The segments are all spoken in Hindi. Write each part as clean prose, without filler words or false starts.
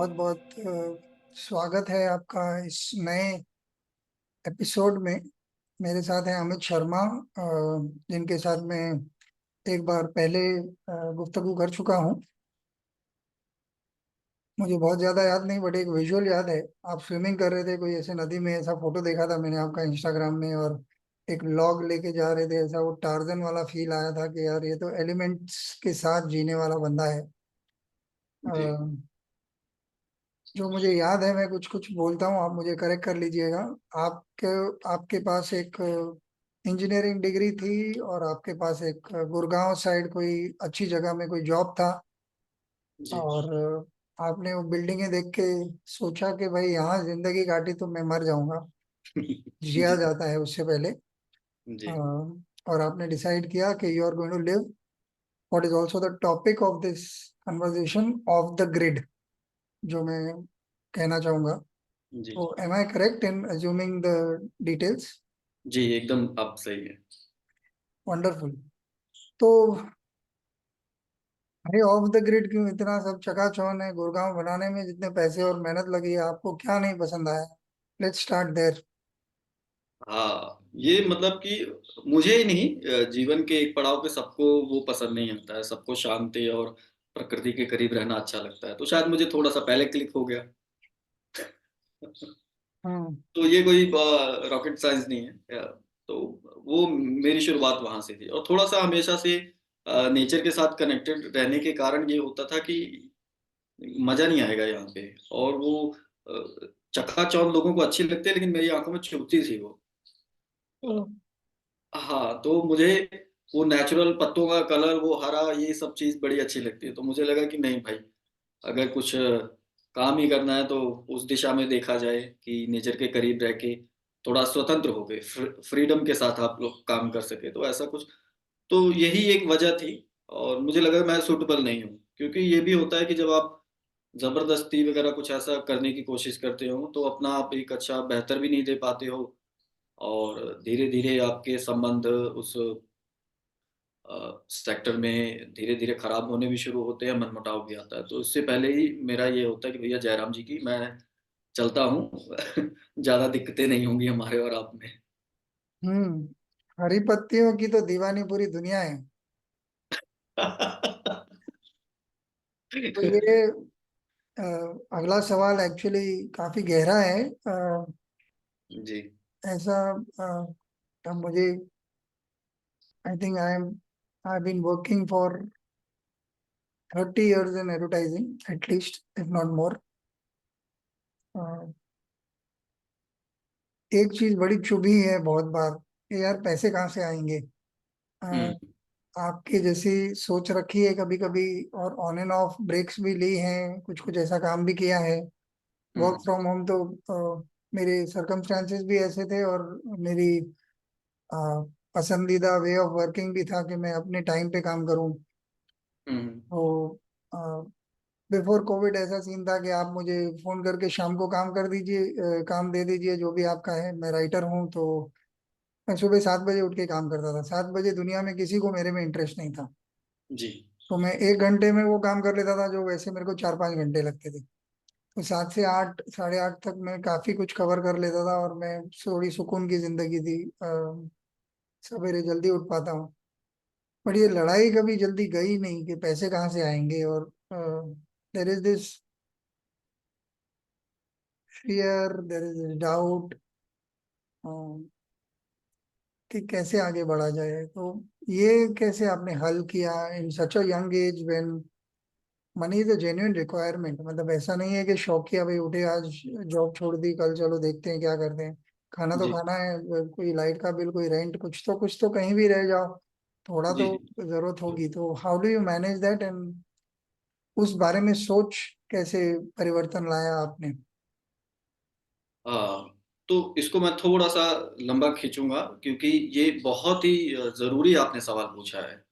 बहुत बहुत स्वागत है आपका इस नए एपिसोड में। मेरे साथ हैं अमित शर्मा, जिनके साथ मैं एक बार पहले गुफ्तगू कर चुका हूं। मुझे बहुत ज़्यादा याद नहीं, बट एक विजुअल याद है। आप स्विमिंग कर रहे थे कोई ऐसे नदी में, ऐसा फोटो देखा था मैंने आपका इंस्टाग्राम में, और एक लॉग लेके जा रहे थे। ऐसा वो टार्जन वाला फील आया था कि यार ये तो एलिमेंट्स के साथ जीने वाला बंदा है। जी जो मुझे याद है मैं कुछ कुछ बोलता हूँ, आप मुझे करेक्ट कर लीजिएगा। आपके आपके पास एक इंजीनियरिंग डिग्री थी, और आपके पास एक गुड़गांव साइड कोई अच्छी जगह में कोई जॉब था। जी और आपने वो बिल्डिंगें देख के सोचा कि भाई यहाँ जिंदगी काटी तो मैं मर जाऊंगा। जिया जी जाता है उससे पहले। जी और आपने डिसाइड किया कि you are going to live what is also the topic of this conversation, off the grid, जो मैं कहना चाहूंगा। जी तो am I correct in assuming the details? जी एकदम आप सही है। वंडरफुल। तो भाई, ऑफ द ग्रिड क्यों इतना सब चकाचौंध है? गुड़गांव बनाने में जितने पैसे और मेहनत लगी है, आपको क्या नहीं पसंद आया? Let's start there. हाँ, ये मतलब कि मुझे ही नहीं, जीवन के एक पड़ाव पे सबको वो पसंद नहीं आता है। सबको शांति और प्रकृति के करीब रहना अच्छा लगता है। तो शायद मुझे थोड़ा-सा पहले क्लिक हो गया। हम्म। तो ये कोई रॉकेट साइंस नहीं है। तो वो मेरी शुरुआत वहाँ से थी और थोड़ा-सा हमेशा से नेचर के साथ कनेक्टेड रहने के कारण ये होता था कि मज़ा नहीं आएगा यहाँ पे। और वो चकाचौंध लोगों को अच्छी लगती है, लेकिन मेरी आँखों में चुभती थी वो। तो हाँ, तो मुझे वो नेचुरल पत्तों का कलर, वो हरा, ये सब चीज़ बड़ी अच्छी लगती है। तो मुझे लगा कि नहीं भाई, अगर कुछ काम ही करना है तो उस दिशा में देखा जाए कि नेचर के करीब रह के थोड़ा स्वतंत्र हो के फ्रीडम के साथ आप लोग काम कर सकें, तो ऐसा कुछ। तो यही एक वजह थी और मुझे लगा मैं सूटेबल नहीं हूँ। क्योंकि ये भी होता है कि जब आप ज़बरदस्ती वगैरह कुछ ऐसा करने की कोशिश करते हो, तो अपना आप एक अच्छा बेहतर भी नहीं दे पाते हो और धीरे-धीरे आपके संबंध उस सेक्टर में धीरे-धीरे खराब होने भी शुरू होते हैं, मनमुटाव भी आता है। तो इससे पहले ही मेरा ये होता है कि भैया जयराम जी की मैं चलता हूँ। ज़्यादा दिक्कतें नहीं होंगी हमारे और आप में। हरी पत्तियों की तो दीवानी पूरी दुनिया है। तो ये अ, अगला सवाल एक्चुअली काफी गहरा है। जी। ऐसा अब मुझे, I think I been working for 30 years in advertising, at least, if not more. एक चीज बड़ी चुभी है बहुत बार कि यार पैसे कहाँ से आएंगे। अ, हुँ, आपकी जैसी सोच रखी है कभी कभी, और ऑन एंड ऑफ ब्रेक्स भी ली हैं, कुछ कुछ ऐसा काम भी किया है। वर्क हुँ, फ्रॉम होम तो मेरे सरकमस्टांसेस भी ऐसे थे, और मेरी अ, पसंदीदा वे ऑफ वर्किंग भी था कि मैं अपने टाइम पे काम करूं। हुँ, तो बिफोर कोविड ऐसा सीन था कि आप मुझे फोन करके शाम को काम कर दीजिए, काम दे दीजिए जो भी आपका है। मैं राइटर हूँ, तो मैं सुबह 7 बजे उठ के काम करता था। 7 बजे दुनिया में किसी को मेरे में इंटरेस्ट नहीं था। जी, तो मैं 1 घंटे में वो काम कर लेता था जो वैसे मेरे को 4-5 घंटे लगते थे। तो 7 से 8, 8:30 तक मैं काफी कुछ कवर कर लेता था, और मैं थोड़ी सुकून की जिंदगी थी। सवेरे जल्दी उठ पाता हूँ। पर ये लड़ाई कभी जल्दी गई नहीं कि पैसे कहाँ से आएंगे, और there is this fear, there is this doubt कि कैसे आगे बढ़ा जाए। तो ये कैसे आपने हल किया in such a young age, when money is a genuine requirement? मतलब ऐसा नहीं है कि शौकिया भाई उठे आज जॉब छोड़ दी, कल चलो देखते हैं क्या करते हैं। खाना तो जी, खाना है, कोई लाइट का बिल, कोई रेंट, कुछ तो कहीं भी रह जाओ, थोड़ा जी, तो जी। जरूरत होगी। तो how do you manage that, and उस बारे में सोच कैसे परिवर्तन लाया आपने? हाँ, तो इसको मैं थोड़ा-सा लंबा खींचूँगा क्योंकि ये बहुत ही ज़रूरी आपने सवाल पूछा है।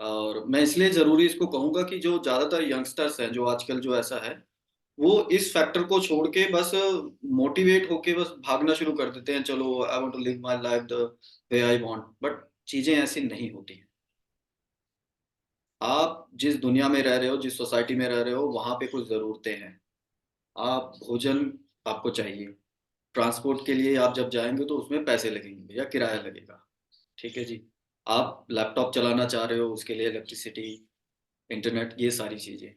और मैं इसलिए ज़रूरी इसको कहूँगा कि जो ज़्यादातर यंगस्टर्स हैं, जो आजकल जो ऐसा है, वो इस फैक्टर को छोड़ के बस मोटिवेट होके बस भागना शुरू कर देते हैं, चलो I want to live my life the way I want, but चीज़ें ऐसी नहीं होती हैं। आप जिस दुनिया में रह रहे हो, जिस सोसाइटी में रह रहे हो, वहाँ पे कुछ ज़रूरतें हैं। आप भोजन आपको चाहिए, ट्रांसपोर्ट के लिए आप जब जाएँगे तो उसमें पैसे लगेंगे या किराया लगेगा, ठीक है जी। आप लैपटॉप चलाना चाह रहे हो उसके लिए इलेक्ट्रिसिटी, इंटरनेट ये सारी चीज़ें।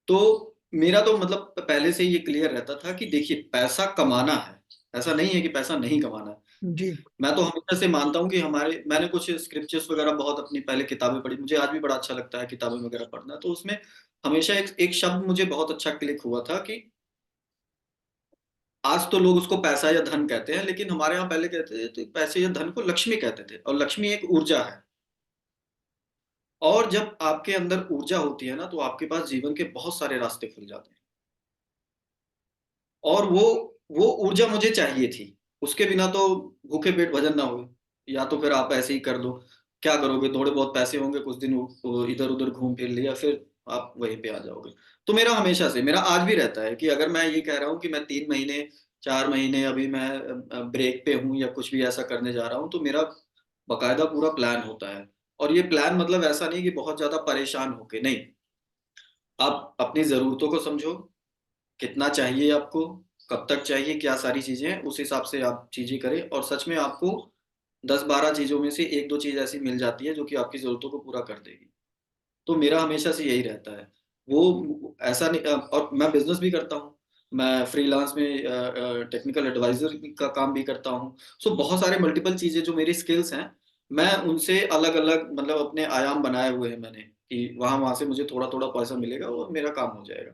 तो मेरा तो मतलब पहले से ही ये क्लियर रहता था कि देखिए पैसा कमाना है, ऐसा नहीं है कि पैसा नहीं कमाना है। जी। मैं तो हमेशा से मानता हूँ कि मैंने कुछ स्क्रिप्चर्स वगैरह बहुत अपनी पहले किताबें पढ़ी, मुझे आज भी बड़ा अच्छा लगता है किताबें वगैरह पढ़ना, तो उसमें हमेशा एक एक शब्द मुझे बहुत अच्छा क्लिक हुआ था कि आज तो लोग उसको पैसा या धन कहते हैं, लेकिन हमारे यहाँ पहले कहते थे तो पैसे या धन को लक्ष्मी कहते थे और लक्ष्मी एक ऊर्जा है। और जब आपके अंदर ऊर्जा होती है ना, तो आपके पास जीवन के बहुत सारे रास्ते खुल जाते हैं। और वो ऊर्जा मुझे चाहिए थी। उसके बिना तो भूखे पेट भजन ना होए। या तो फिर आप ऐसे ही कर लो। क्या करोगे? थोड़े बहुत पैसे होंगे, कुछ दिन इधर-उधर घूम फिर लिया, फिर आप वहीं पे आ जाओगे। तो मेरा हमेशा से, मेरा आज भी रहता है कि अगर मैं ये कह रहा हूँ कि मैं 3 महीने, 4 महीने अभी मैं ब्रेक पे हूँ या कुछ भी ऐसा करने जा रहा हूँ, तो मेरा बाकायदा पूरा प्लान होता है। और ये प्लान मतलब ऐसा नहीं कि बहुत ज़्यादा परेशान होके, नहीं। आप अपनी ज़रूरतों को समझो, कितना चाहिए आपको, कब तक चाहिए, क्या सारी चीज़ें हैं, उस हिसाब से आप चीज़ें करें और सच में आपको 10-12 चीज़ों में से 1-2 चीज़ ऐसी मिल जाती है जो कि आपकी ज़रूरतों को पूरा कर देगी। तो मेरा हमेशा से यही रहता है। वो ऐसा नहीं और मैं बिज़नेस भी करता हूँ। मैं फ्रीलांस में टेक्निकल एडवाइज़र का काम भी करता हूँ। सो बहुत सारे मल्टीपल चीज़ें जो मेरी स्किल्स हैं, मैं उनसे अलग-अलग मतलब अपने आयाम बनाए हुए हैं मैंने कि वहाँ-वहाँ से मुझे थोड़ा-थोड़ा पैसा मिलेगा और मेरा काम हो जाएगा।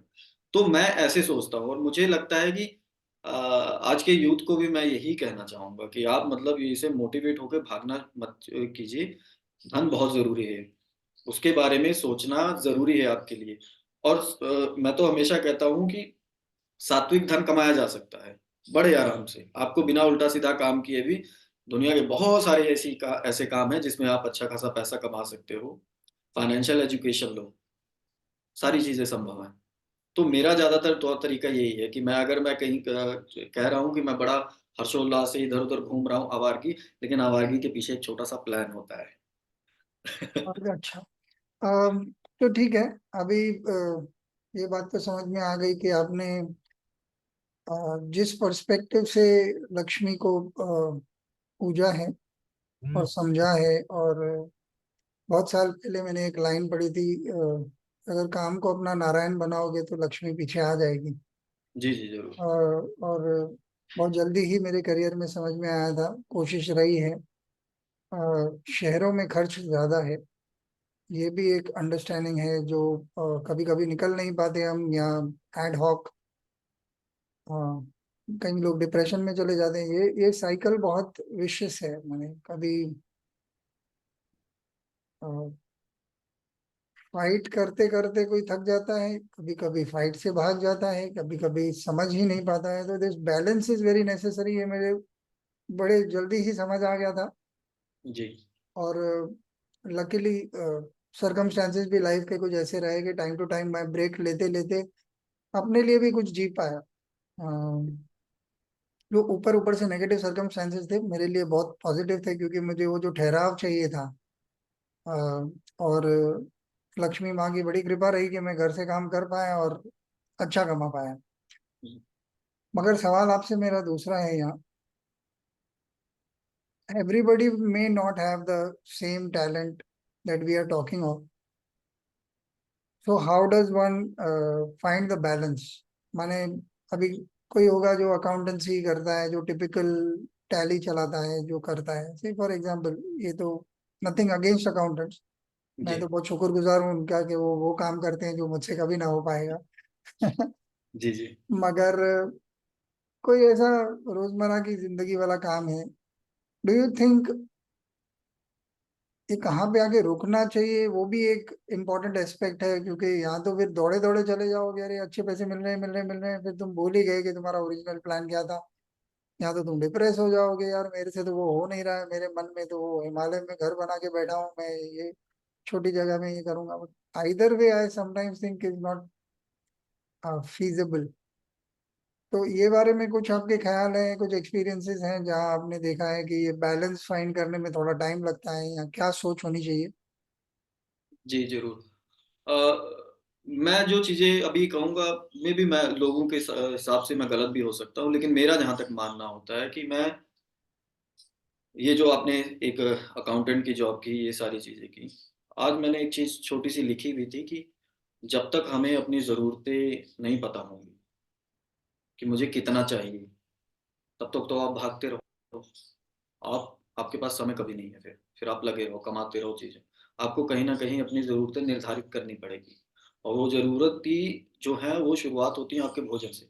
तो मैं ऐसे सोचता हूँ और मुझे लगता है कि आज के यूथ को भी मैं यही कहना चाहूँगा कि आप मतलब इसे मोटिवेट होके भागना मत कीजिए। धन बहुत ज़रूरी है। उसके बारे में सोचना ज़रूरी है आपके लिए और मैं तो हमेशा कहता हूँ कि सात्विक धन कमाया जा सकता है, बड़े आराम से। आपको बिना उल्टा-सीधा काम किए भी दुनिया के बहुत सारे ऐसे काम हैं जिसमें आप अच्छा खासा पैसा कमा सकते हो। फाइनेंशियल एजुकेशन लो, सारी चीज़ें संभव हैं। तो मेरा ज़्यादातर तौर तरीका यही है कि मैं कहीं कह रहा हूँ कि मैं बड़ा हर्षोल्लास से इधर-उधर घूम रहा हूँ आवारगी, लेकिन आवारगी के पीछे एक छोटा-सा प्लान होता है। और अच्छा। अम, तो ठीक है। अभी ये बात तो समझ में आ गई कि आपने जिस पर्सपेक्टिव से लक्ष्मी को पूजा है और समझा है। और बहुत साल पहले मैंने एक लाइन पढ़ी थी, अगर काम को अपना नारायण बनाओगे तो लक्ष्मी पीछे आ जाएगी। जी, जी, ज़रूर। और बहुत जल्दी ही मेरे करियर में समझ में आया था, कोशिश रही है। शहरों में खर्च ज्यादा है, ये भी एक अंडरस्टैंडिंग है जो कभी कभी निकल नहीं पाते हम, या एड हॉक कई लोग डिप्रेशन में चले जाते हैं। ये साइकिल बहुत विशियस है। मैंने कभी फाइट करते करते कोई थक जाता है, कभी कभी फाइट से भाग जाता है, कभी कभी समझ ही नहीं पाता है। तो this balance is very necessary, ये मेरे बड़े जल्दी ही समझ आ गया था। जी, और लकीली सरकमस्टांसेस भी लाइफ के कुछ ऐसे रहे कि टाइम टू टाइम मैं ब्रेक लेते लेते अपने लिए भी कुछ जी पाया। जो ऊपर ऊपर से नेगेटिव सरकमस्टांसेस थे, मेरे लिए बहुत पॉजिटिव थे, क्योंकि मुझे वो जो ठहराव चाहिए था। अ, और लक्ष्मी माँ की बड़ी कृपा रही कि मैं घर से काम कर पाया और अच्छा कमा पाया। मगर सवाल आपसे मेरा दूसरा है यहाँ। Everybody may not have the same talent that we are talking of. So how does one find the balance? माने अभी कोई होगा जो अकाउंटेंसी करता है, जो टिपिकल टैली चलाता है, जो करता है, से फॉर एग्जांपल, ये तो नथिंग अगेंस्ट अकाउंटेंट्स, मैं जी। तो बहुत शुक्रगुजार हूँ उनका कि वो काम करते हैं जो मुझसे कभी ना हो पाएगा। जी, जी। मगर कोई ऐसा रोजमर्रा की जिंदगी वाला काम है, डू यू थिंक ये कहाँ पे आके रुकना चाहिए? वो भी एक इम्पोर्टेंट एस्पेक्ट है, क्योंकि यहाँ तो फिर दौड़े दौड़े चले जाओगे, अरे अच्छे पैसे मिल रहे हैं, मिल रहे हैं, मिल रहे हैं, फिर तुम भूल ही गए कि तुम्हारा ओरिजिनल प्लान क्या था। यहाँ तो तुम डिप्रेस हो जाओगे, यार मेरे से तो वो हो नहीं रहा है, मेरे मन में तो वो हिमालय में घर बना के बैठा हूँ मैं, ये छोटी जगह में ये करूंगा। Either way I sometimes think is not feasible. तो ये बारे में कुछ आपके ख्याल हैं, कुछ एक्सपीरियंसेस हैं जहाँ आपने देखा है कि ये बैलेंस फाइंड करने में थोड़ा टाइम लगता है, या क्या सोच होनी चाहिए? जी, ज़रूर। मैं जो चीजें अभी कहूंगा, मे भी मैं लोगों के हिसाब से मैं गलत भी हो सकता हूँ, लेकिन मेरा जहां तक मानना होता है कि मैं, ये जो आपने एक अकाउंटेंट की जॉब की, ये सारी चीजें की, आज मैंने एक चीज छोटी सी लिखी हुई थी कि जब तक हमें अपनी जरूरतें नहीं पता होंगी कि मुझे कितना चाहिए, तब तक तो आप भागते रहो। आप, आपके पास समय कभी नहीं है। फिर आप लगे रहो, कमाते रहो चीजें। आपको कहीं ना कहीं अपनी जरूरतें निर्धारित करनी पड़ेगी, और वो जरूरत की जो है वो शुरुआत होती है आपके भोजन से।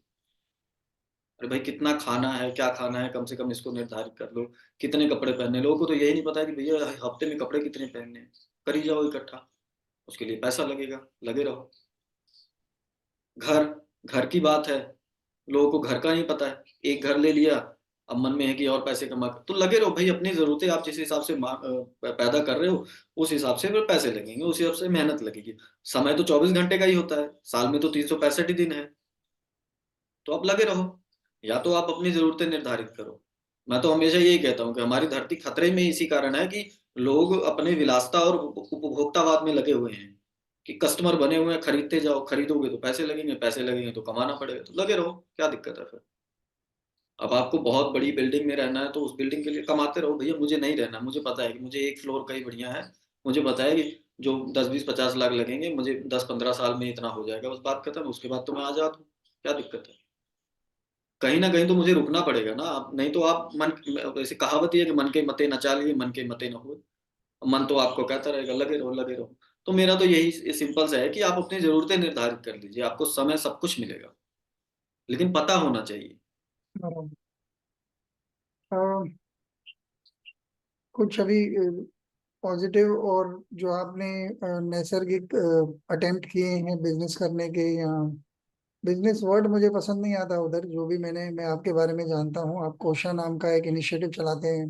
अरे भाई, कितना खाना है, क्या खाना है, कम से कम इसको निर्धारित कर लो। कितने कपड़े पहनने, लोगों को तो यही नहीं पता है कि भैया हफ्ते में कपड़े कितने पहनने हैं। कर ही जाओ इकट्ठा, उसके लिए पैसा लगेगा, लगे रहो। घर, घर की बात है, लोगों को घर का नहीं पता है। एक घर ले लिया, अब मन में है कि और पैसे कमा तो लगे रहो भाई। अपनी जरूरतें आप जिस हिसाब से पैदा कर रहे हो, उस हिसाब से फिर पैसे लगेंगे, उस हिसाब से मेहनत लगेगी। समय तो 24 घंटे का ही होता है, साल में तो 365 ही दिन है। तो आप लगे रहो, या तो आप अपनी जरूरतें निर्धारित करो। मैं तो हमेशा यही कहता हूँ कि हमारी धरती खतरे में इसी कारण है कि लोग अपने विलासिता और उपभोक्तावाद में लगे हुए हैं, कि कस्टमर बने हुए हैं, खरीदते जाओ, खरीदोगे तो पैसे लगेंगे, पैसे लगेंगे तो कमाना पड़ेगा, तो लगे रहो, क्या दिक्कत है फिर। अब आपको बहुत बड़ी बिल्डिंग में रहना है तो उस बिल्डिंग के लिए कमाते रहो भैया। मुझे नहीं रहना, मुझे पता है कि मुझे एक फ्लोर का ही बढ़िया है। मुझे पता है कि जो 10 20 50 लाख लगेंगे, मुझे 10 15 साल में इतना हो जाएगा, बस बात खत्म। उसके बाद तो मैं आजाद हूँ, क्या दिक्कत है। कहीं ना कहीं तो मुझे रुकना पड़ेगा ना। आप नहीं तो आप मन, वैसे कहावत ही है कि मन के मते न चालिए, मन के मते न हो। मन तो आपको कहता रहेगा लगे रहो, लगे रहो। तो मेरा तो यही सिंपल सा है कि आप अपनी जरूरतें निर्धारित कर लीजिए, आपको समय सब कुछ मिलेगा, लेकिन पता होना चाहिए। बराबर। अ, कुछ अभी पॉजिटिव और जो आपने नैसर्गिक अटेम्प्ट किए हैं बिजनेस करने के, या बिजनेस वर्ड मुझे पसंद नहीं आता उधर, जो भी मैं आपके बारे में जानता हूँ, आप कोशा नाम का एक इनिशिएटिव चलाते हैं।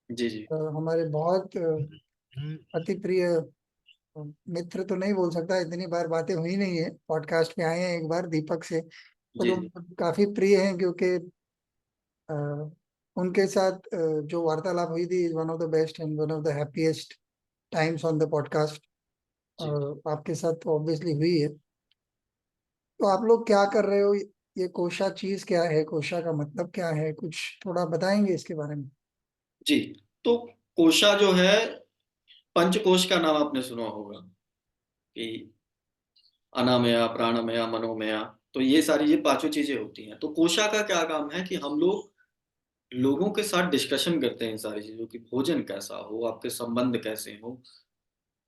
जी जी। हमारे बहुत अति प्रिय मित्र तो नहीं बोल सकता, इतनी बार बातें हुई नहीं है, पॉडकास्ट पे आए हैं एक बार दीपक से, तो जी जी। लोग काफी प्रिय हैं, क्योंकि अ, उनके साथ जो वार्तालाप हुई थी, one of the best and one of the happiest times on the podcast. जी आपके साथ तो ऑब्वियसली हुई है। तो आप लोग क्या कर रहे हो, ये कोशा चीज क्या है, कोशा का मतलब क्या है, कुछ थोड़ा बताएंगे इसके बारे में। जी। तो कोशा जो है, पंचकोश का नाम आपने सुना होगा कि अनामया, प्राणमया, मनोमया। तो ये सारी, ये पांचों चीजें होती हैं। तो कोशा का क्या काम है कि हम लोग लोगों के साथ डिस्कशन करते हैं इन सारी चीजों की। भोजन कैसा हो, आपके संबंध कैसे हो,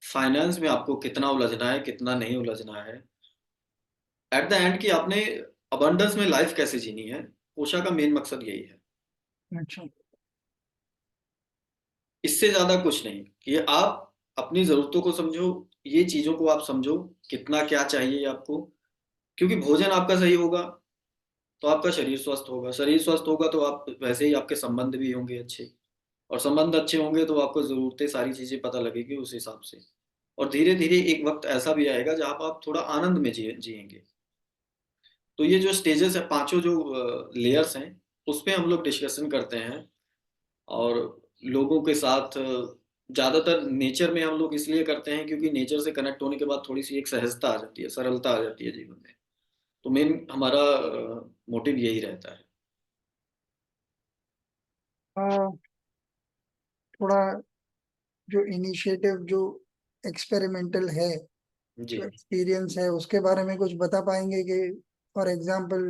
फाइनेंस में आपको कितना उलझना है, कितना नहीं उलझना है, एट द एंड कि आपने अबंडेंस में लाइफ कैसे जीनी है। कोशा का मेन मकसद यही है, अच्छा। इससे ज्यादा कुछ नहीं। कि आप अपनी जरूरतों को समझो, ये चीजों को आप समझो, कितना क्या चाहिए आपको। क्योंकि भोजन आपका सही होगा तो आपका शरीर स्वस्थ होगा, शरीर स्वस्थ होगा तो आप वैसे ही, आपके संबंध भी होंगे अच्छे, और संबंध अच्छे होंगे तो आपको जरूरतें, सारी चीजें पता लगेगी उस हिसाब से। और धीरे धीरे एक वक्त ऐसा भी आएगा जहां पर आप थोड़ा आनंद में जिएंगे। तो ये जो स्टेजेस है, पांचों जो लेयर्स हैं, उस पे हम लोग डिस्कशन करते हैं। और लोगों के साथ ज्यादातर नेचर में हम लोग इसलिए करते हैं क्योंकि नेचर से कनेक्ट होने के बाद थोड़ी सी एक सहजता आ जाती है, सरलता आ जाती है जीवन में। तो मेन हमारा मोटिव यही रहता है। थोड़ा जो इनिशिएटिव, जो एक्सपेरिमेंटल है, जी। जो एक्सपीरियंस है, उसके बारे में कुछ बता पाएंगे कि फॉर एग्जांपल,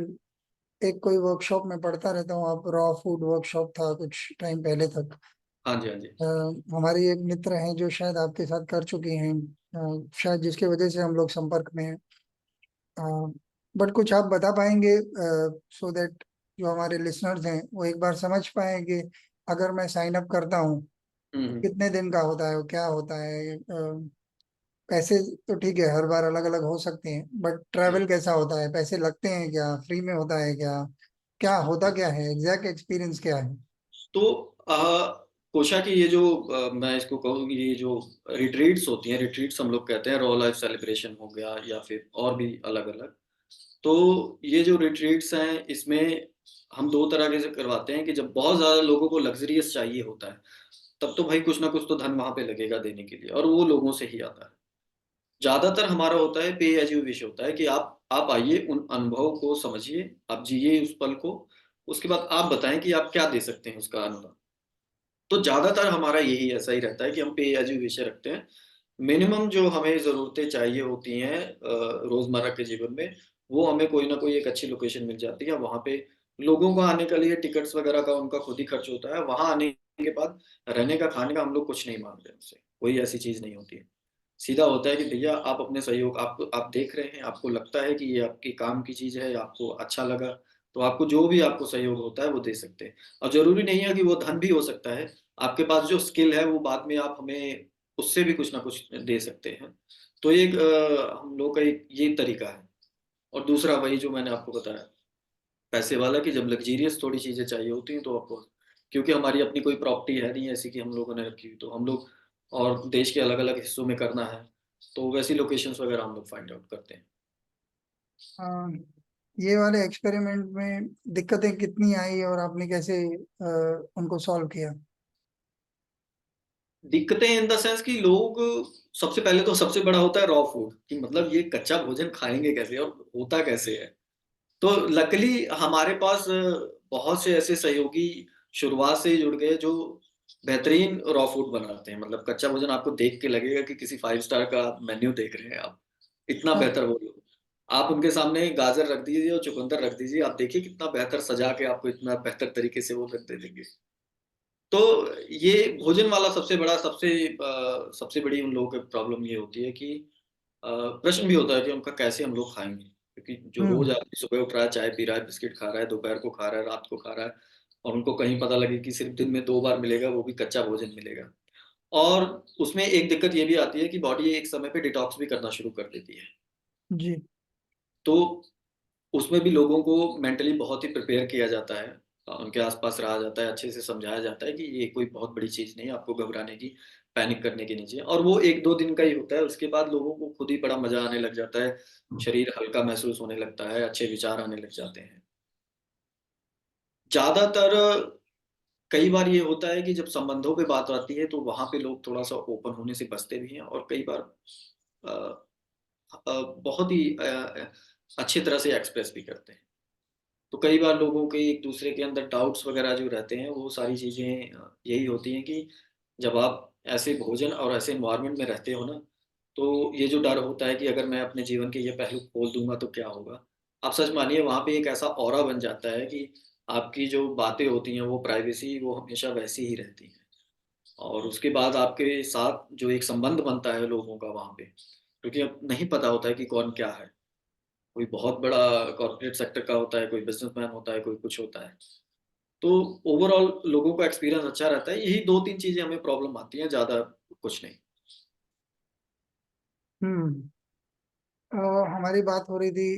एक कोई वर्कशॉप में पढ़ता रहता हूँ, आप रॉ फूड वर्कशॉप था कुछ टाइम पहले तक। हाँ जी, हाँ जी। अ, हमारी एक मित्र हैं जो शायद आपके साथ कर चुकी हैं, शायद जिसकी वजह से हम लोग संपर्क में हैं। बट कुछ आप बता पाएंगे सो दैट जो हमारे लिसनर्स हैं वो एक बार समझ पाए कि अगर मैं साइन अप करता हूँ, हम्म। कितने दिन का होता है, वो क्या होता है, पैसे तो ठीक है हर बार अलग अलग हो सकते हैं, बट जी। ट्रैवल कैसा होता है, पैसे लगते हैं क्या, फ्री में होता है क्या, क्या होता क्या है, एग्जैक्ट एक्सपीरियंस क्या है। तो कोशा की ये जो, मैं इसको कहूँ कि ये जो रिट्रीट्स होती हैं, रिट्रीट्स हम लोग कहते हैं, रॉ लाइफ सेलिब्रेशन हो गया या फिर और भी अलग अलग। तो ये जो रिट्रीट्स हैं, इसमें हम दो तरह के से करवाते हैं कि जब बहुत ज्यादा लोगों को लग्जरियस चाहिए होता है, तब तो भाई कुछ ना कुछ तो धन वहां पे लगेगा देने के लिए, और वो लोगों से ही आता है। ज्यादातर हमारा होता है पे एज यू विश होता है कि आप आइए, उन अनुभव को समझिए, आप जिए उस पल को, उसके बाद आप बताएं कि आप क्या दे सकते हैं उसका अनुभव। तो ज्यादातर हमारा यही ऐसा ही रहता है कि हम पे एज यू विषय रखते हैं। मिनिमम जो हमें जरूरतें चाहिए होती हैं रोजमर्रा के जीवन में, वो हमें कोई ना कोई एक अच्छी लोकेशन मिल जाती है। वहां पे लोगों को आने के लिए टिकट्स वगैरह का उनका खुद ही खर्च होता है। वहां आने के बाद रहने का, खाने का हम लोग कुछ नहीं मांगते उनसे, कोई ऐसी चीज नहीं होती है। सीधा होता है कि भैया आप अपने सहयोग, आप देख रहे हैं, आपको लगता है कि ये आपके काम की चीज है, आपको अच्छा लगा, तो आपको जो भी आपको सहयोग होता है वो दे सकते हैं। और जरूरी नहीं है कि वो धन भी हो सकता है। आपके पास जो स्किल है वो बाद में आप हमें उससे भी कुछ ना कुछ दे सकते हैं। तो एक हम लोग का एक ये तरीका है। और दूसरा वही जो मैंने आपको बताया, पैसे वाला, कि जब लग्जीरियस थोड़ी चीजें चाहिए होती हैं तो आपको, क्योंकि हमारी अपनी कोई प्रॉपर्टी है नहीं ऐसी कि हम लोगों ने रखी हुई, तो हम लोग और देश के अलग अलग हिस्सों में करना है, तो वैसी लोकेशंस वगैरह हम लोग फाइंड आउट करते हैं। हाँ, ये वाले एक्सपेरिमेंट में दिक्कतें कितनी आई और आपने कैसे उनको सॉल्व किया? दिक्कतें इन द सेंस कि लोग, सबसे पहले तो सबसे बड़ा होता है रॉ फूड, कि मतलब ये कच्चा भोजन खाएंगे कैसे और होता कैसे है। तो लकीली हमारे पास बहुत से ऐसे सहयोगी शुरुआत से ही जुड़ गए जो बेहतरीन रॉ फूड बनाते हैं। मतलब कच्चा भोजन आपको देख के लगेगा कि किसी 5 स्टार का मेन्यू देख रहे हैं आप, इतना हाँ। बेहतर वो लोग। आप उनके सामने गाजर रख दीजिए और चुकंदर रख दीजिए, आप देखिए कितना बेहतर सजा के आपको इतना बेहतर तरीके से वो रख दे देंगे। तो ये भोजन वाला सबसे बड़ी उन लोगों की प्रॉब्लम ये होती है कि प्रश्न भी होता है कि उनका कैसे हम लोग खाएंगे, क्योंकि जो रोज हम्म। आदमी सुबह उठ रहा है, चाय पी रहा है, बिस्किट खा रहा है, दोपहर को खा रहा है, रात को खा रहा है, और उनको कहीं पता लगे कि सिर्फ दिन में 2 बार मिलेगा, वो भी कच्चा भोजन मिलेगा। और उसमें एक दिक्कत ये भी आती है कि बॉडी एक समय पे डिटॉक्स भी करना शुरू कर देती है। जी। तो उसमें भी लोगों को मेंटली बहुत ही प्रिपेयर किया जाता है, उनके आसपास रहा जाता है, अच्छे से समझाया जाता है कि ये कोई बहुत बड़ी चीज नहीं है, आपको घबराने की, पैनिक करने की नहीं चाहिए। और वो 1-2 दिन का ही होता है, उसके बाद लोगों को खुद ही बड़ा मजा आने लग जाता है, शरीर हल्का महसूस होने लगता है, अच्छे विचार आने लग जाते हैं। ज्यादातर कई बार ये होता है कि जब संबंधों पे बात आती है तो वहां पे लोग थोड़ा सा ओपन होने से बचते भी हैं, और कई बार अ, बहुत ही अच्छी तरह से एक्सप्रेस भी करते हैं। तो कई बार लोगों के एक दूसरे के अंदर डाउट्स वगैरह जो रहते हैं, वो सारी चीजें यही होती हैं कि जब आप ऐसे भोजन और ऐसे इन्वायरमेंट में रहते हो ना, तो ये जो डर होता है कि अगर मैं अपने जीवन के ये पहलू खोल दूंगा तो क्या होगा। आप सच मानिए, वहां पे एक ऐसा ऑरा बन जाता है कि आपकी जो बातें होती हैं वो प्राइवेसी, वो हमेशा वैसी ही रहती हैं। और उसके बाद आपके साथ जो एक संबंध बनता है लोगों का वहां पे, क्योंकि अब नहीं पता होता है कि कौन क्या है। कोई बहुत बड़ा कॉर्पोरेट सेक्टर का होता है, कोई बिजनेसमैन होता है, कोई कुछ होता है। तो ओवरऑल लोगों का एक्सपीरियंस अच्छा रहता है। यही 2-3 चीजें हमें प्रॉब्लम आती हैं, ज्यादा कुछ नहीं। हम्म। अ, हमारी बात हो रही थी,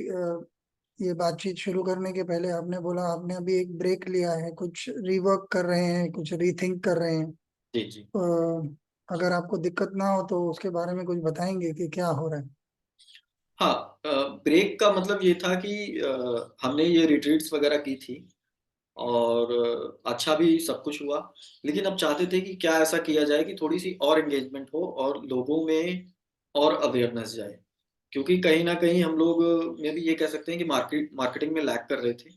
ये बातचीत शुरू करने के पहले आपने बोला आपने अभी एक ब्रेक लिया है, कुछ रिवर्क कर रहे हैं, कुछ रीथिंक कर रहे हैं। जी जी। अगर आपको दिक्कत ना हो तो उसके बारे में कुछ बताएंगे कि क्या हो रहा है? हाँ, ब्रेक का मतलब ये था कि हमने ये रिट्रीट्स वगैरह की थी, और अच्छा भी सब कुछ हुआ। लेकिन अब चाहते थे कि क्या ऐसा किया जाए कि थोड़ी सी और एंगेजमेंट हो और लोगों में और अवेयरनेस जाए। क्योंकि कहीं ना कहीं हम लोग में भी ये कह सकते हैं कि मार्केटिंग में लैग कर रहे थे,